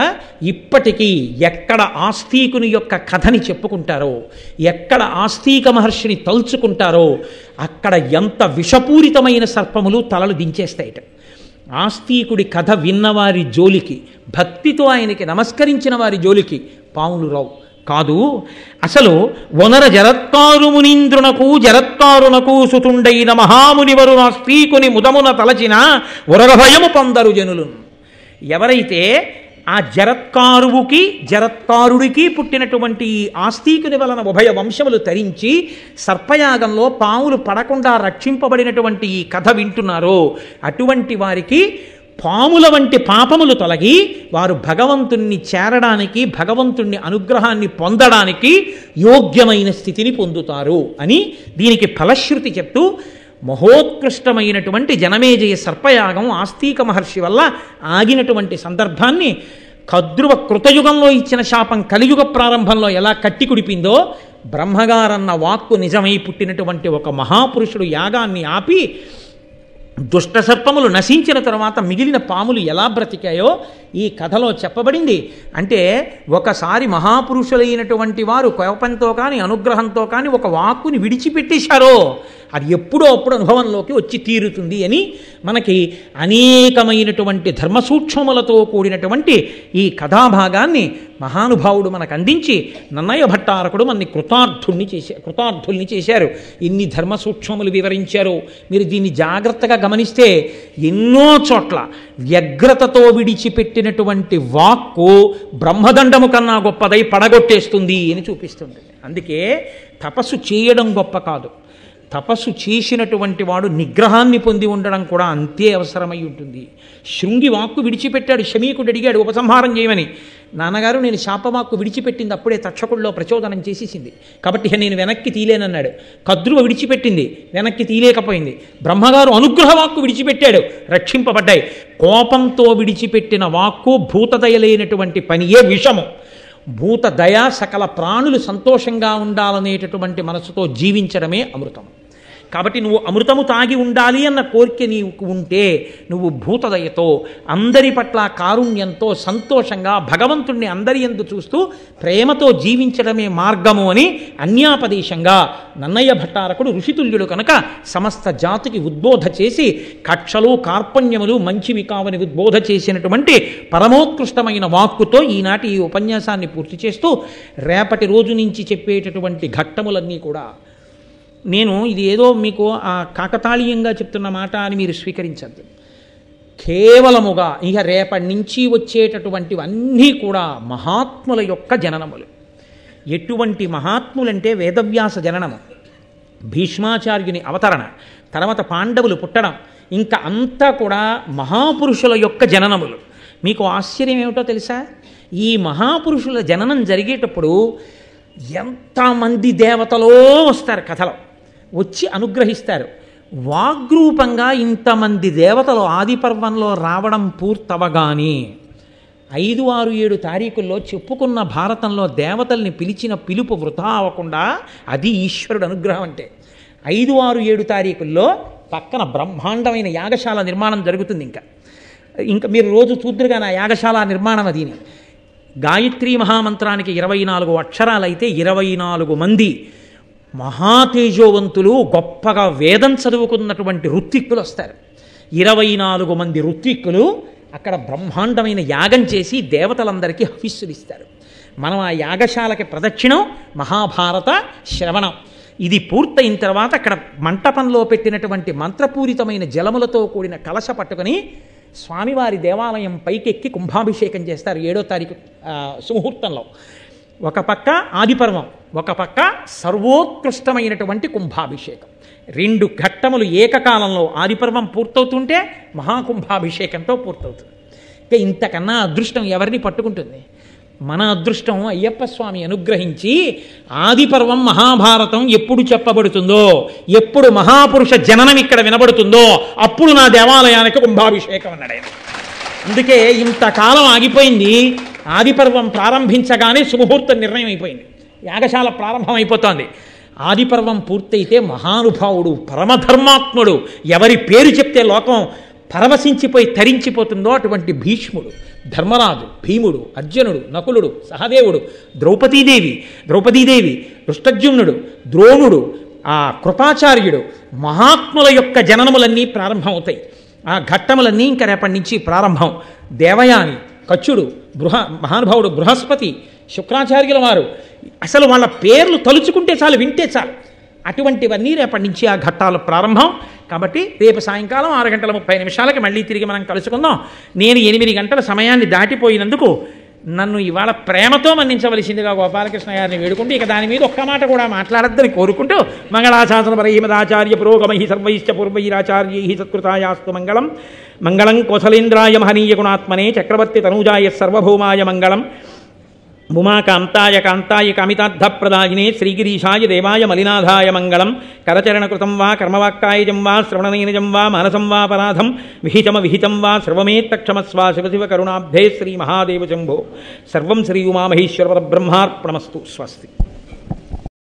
ఇప్పటికీ ఎక్కడ ఆస్తికుని యొక్క కథని చెప్పుకుంటారో, ఎక్కడ ఆస్తిక మహర్షిని తలుచుకుంటారో అక్కడ ఎంత విషపూరితమైన సర్పములు తలలు దించేస్తాయిట. ఆస్తికుడి కథ విన్నవారి జోలికి, భక్తితో ఆయనకి నమస్కరించిన వారి జోలికి పాములు రావు. కాదు, అసలు వనర జరత్కారు మునీంద్రునకు జరత్కారునకు సుతుండైన మహామునివరు ఆస్తికుని ముదమున తలచిన ఉరగభయము పొందరు జనులు. ఎవరైతే ఆ జరత్కారువుకి జరత్కారుడికి పుట్టినటువంటి ఆస్తికుని వలన ఉభయ వంశములు తరించి సర్పయాగంలో పాములు పడకుండా రక్షింపబడినటువంటి ఈ కథ వింటున్నారో అటువంటి వారికి పాముల వంటి పాపములు తొలగి వారు భగవంతుణ్ణి చేరడానికి, భగవంతుణ్ణి అనుగ్రహాన్ని పొందడానికి యోగ్యమైన స్థితిని పొందుతారు అని దీనికి ఫలశ్రుతి చెప్తూ మహోత్కృష్టమైనటువంటి జనమేజయ సర్పయాగం ఆస్తిక మహర్షి వల్ల ఆగినటువంటి సందర్భాన్ని కద్రువ కృతయుగంలో ఇచ్చిన శాపం కలియుగ ప్రారంభంలో ఎలా కట్టి కుడిపిందో, బ్రహ్మగారన్న వాక్కు నిజమై పుట్టినటువంటి ఒక మహాపురుషుడు యాగాన్ని ఆపి దుష్ట సర్పములు నశించిన తర్వాత మిగిలిన పాములు ఎలా బ్రతికాయో ఈ కథలో చెప్పబడింది. అంటే ఒకసారి మహాపురుషులైనటువంటి వారు కోపంతో కానీ అనుగ్రహంతో కానీ ఒక వాక్కుని విడిచిపెట్టేశారో అది ఎప్పుడో అప్పుడు అనుభవంలోకి వచ్చి తీరుతుంది అని మనకి అనేకమైనటువంటి ధర్మసూక్ష్మములతో కూడినటువంటి ఈ కథాభాగాన్ని మహానుభావుడు మనకు అందించి నన్నయ్య భట్టారకుడు మనని కృతార్థుల్ని చేశారు. ఇన్ని ధర్మసూక్ష్మములు వివరించారు. మీరు దీన్ని జాగ్రత్తగా గమనిస్తే ఎన్నో చోట్ల వ్యగ్రతతో విడిచిపెట్టినటువంటి వాక్కు బ్రహ్మదండము కన్నా గొప్పదై పడగొట్టేస్తుంది అని చూపిస్తుంది. అందుకే తపస్సు చేయడం గొప్ప కాదు, తపస్సు చేసినటువంటి వాడు నిగ్రహాన్ని పొంది ఉండడం కూడా అంతే అవసరమై ఉంటుంది. శృంగి వాక్కు విడిచిపెట్టాడు, శమీకుడు అడిగాడు ఉపసంహారం చేయమని. నాన్నగారు నేను శాపవాక్కు విడిచిపెట్టింది అప్పుడే తక్షకుడిలో ప్రచోదనం చేసేసింది, కాబట్టి నేను వెనక్కి తీలేనన్నాడు. కద్రువ విడిచిపెట్టింది, వెనక్కి తీలేకపోయింది. బ్రహ్మగారు అనుగ్రహవాక్కు విడిచిపెట్టాడు, రక్షింపబడ్డాయి. కోపంతో విడిచిపెట్టిన వాక్కు భూతదయలేనటువంటి పనియే విషము. భూతదయ సకల ప్రాణులు సంతోషంగా ఉండాలనేటటువంటి మనసుతో జీవించడమే అమృతం. కాబట్టి నువ్వు అమృతము తాగి ఉండాలి అన్న కోరిక నీకు ఉంటే నువ్వు భూతదయతో, అందరి పట్ల కారుణ్యంతో, సంతోషంగా భగవంతుణ్ణి అందరి యందు చూస్తూ ప్రేమతో జీవించడమే మార్గము అని అన్యాపదేశంగా నన్నయ్య భట్టారకుడు ఋషితుల్యుడు కనుక సమస్త జాతికి ఉద్బోధ చేసి కక్షలు కార్పణ్యములు మంచివి కావని ఉద్బోధ చేసినటువంటి పరమోత్కృష్టమైన వాక్కుతో ఈనాటి ఈ ఉపన్యాసాన్ని పూర్తి చేస్తూ రేపటి రోజు నుంచి చెప్పేటటువంటి ఘట్టములన్నీ కూడా నేను ఇది ఏదో మీకు ఆ కాకతాళీయంగా చెప్తున్న మాట అని మీరు స్వీకరించద్దు. కేవలముగా ఇక రేపటి నుంచి వచ్చేటటువంటివన్నీ కూడా మహాత్ముల యొక్క జననములు. ఎటువంటి మహాత్ములంటే వేదవ్యాస జననము, భీష్మాచార్యుని అవతరణ, తర్వాత పాండవులు పుట్టడం, ఇంకా అంతా కూడా మహాపురుషుల యొక్క జననములు. మీకు ఆశ్చర్యం ఏమిటో తెలుసా? ఈ మహాపురుషుల జననం జరిగేటప్పుడు ఎంతమంది దేవతలో వస్తారు, కథలో వచ్చి అనుగ్రహిస్తారు. వాగ్రూపంగా ఇంతమంది దేవతలు ఆది పర్వంలో రావడం పూర్తవగానే 5, 6, 7 తారీఖుల్లో చెప్పుకున్న భారతంలో దేవతల్ని పిలిచిన పిలుపు వృధా అవ్వకుండా అది ఈశ్వరుడు అనుగ్రహం అంటే. 5, 6, 7 తారీఖుల్లో పక్కన బ్రహ్మాండమైన యాగశాల నిర్మాణం జరుగుతుంది. ఇంకా మీరు రోజు చూద్దరుగా నా యాగశాల నిర్మాణం అదిని. గాయత్రీ మహామంత్రానికి 24 అక్షరాలైతే 24 మంది మహాతేజోవంతులు గొప్పగా వేదం చదువుకున్నటువంటి ఋత్విక్కులు వస్తారు. 24 మంది ఋత్విక్కులు అక్కడ బ్రహ్మాండమైన యాగం చేసి దేవతలందరికీ హవిస్సులు ఇస్తారు. మనం ఆ యాగశాలకి ప్రదక్షిణం, మహాభారత శ్రవణం. ఇది పూర్తయిన తర్వాత అక్కడ మంటపంలో పెట్టినటువంటి మంత్రపూరితమైన జలములతో కూడిన కలశ పట్టుకొని స్వామివారి దేవాలయం పైకెక్కి కుంభాభిషేకం చేస్తారు 7వ తారీఖు సుముహూర్తంలో. ఒక పక్క ఆదిపర్వం, ఒక పక్క సర్వోత్కృష్టమైనటువంటి కుంభాభిషేకం. 2 ఘట్టములు ఏకకాలంలో ఆదిపర్వం పూర్తవుతుంటే మహాకుంభాభిషేకంతో పూర్తవుతుంది. ఇంకా ఇంతకన్నా అదృష్టం ఎవరిని పట్టుకుంటుంది? మన అదృష్టం అయ్యప్ప స్వామి అనుగ్రహించి ఆదిపర్వం మహాభారతం ఎప్పుడు చెప్పబడుతుందో, ఎప్పుడు మహాపురుష జననం ఇక్కడ వినబడుతుందో అప్పుడు నా దేవాలయానికి కుంభాభిషేకం అన్నాడు ఆయన. అందుకే ఇంతకాలం ఆగిపోయింది. ఆదిపర్వం ప్రారంభించగానే సుముహూర్తం నిర్ణయం అయిపోయింది, యాగశాల ప్రారంభం అయిపోతోంది. ఆదిపర్వం పూర్తయితే మహానుభావుడు, పరమధర్మాత్ముడు, ఎవరి పేరు చెప్తే లోకం పరవశించిపోయి తరించిపోతుందో అటువంటి భీష్ముడు, ధర్మరాజు, భీముడు, అర్జునుడు, నకులుడు, సహదేవుడు, ద్రౌపదీదేవి, ఋష్టజ్యుమ్నుడు, ద్రోణుడు, ఆ కృపాచార్యుడు, మహాత్ముల యొక్క జననములన్నీ ప్రారంభమవుతాయి. ఆ ఘట్టములన్నీ ఇంకా రేపటి నుంచి ప్రారంభం. దేవయాని, కచ్చుడు, మహానుభావుడు బృహస్పతి, శుక్రాచార్యుల వారు, అసలు వాళ్ళ పేర్లు తలుచుకుంటే చాలు, వింటే చాలు. అటువంటివన్నీ రేపటి నుంచి ఆ ఘట్టాలు ప్రారంభం. కాబట్టి రేపు సాయంకాలం 6:30 మళ్ళీ తిరిగి మనం కలుసుకుందాం. నేను 8 గంటల సమయాన్ని దాటిపోయినందుకు నన్ను ఇవాళ ప్రేమతో మన్నించవలసిందిగా గోపాలకృష్ణ గారిని వేడుకుంటూ ఇక దాని మీద ఒక్క మాట కూడా మాట్లాడద్దని కోరుకుంటూ మంగళాశాసన పరమదాచార్య పురోగమై సర్వైశ్చ పూర్వైరాచార్యై సత్కృతాయాస్తు మంగళం. మంగళం కోసలేంద్రాయ మహనీయ గుణాత్మనే చక్రవర్తి తనూజాయ సర్వభౌమాయ మంగళం. ఉమాకాంతాయ కాంతాయ కామితార్థప్రదాయినే శ్రీగిరీశాయ దేవాయ మలినాథాయ మంగళం. కరచరణకృతం వా కర్మవాక్కాయజం వా శ్రవణనీనజం వా మానసం వా పరాధం విహితం వా సర్వమేత్తక్షమస్వ శివ శివ కరుణాబ్ధే శ్రీ మహాదేవ శంభో. సర్వం శ్రీ ఉమామహేశ్వర పరబ్రహ్మార్పణమస్తు. స్వస్తి.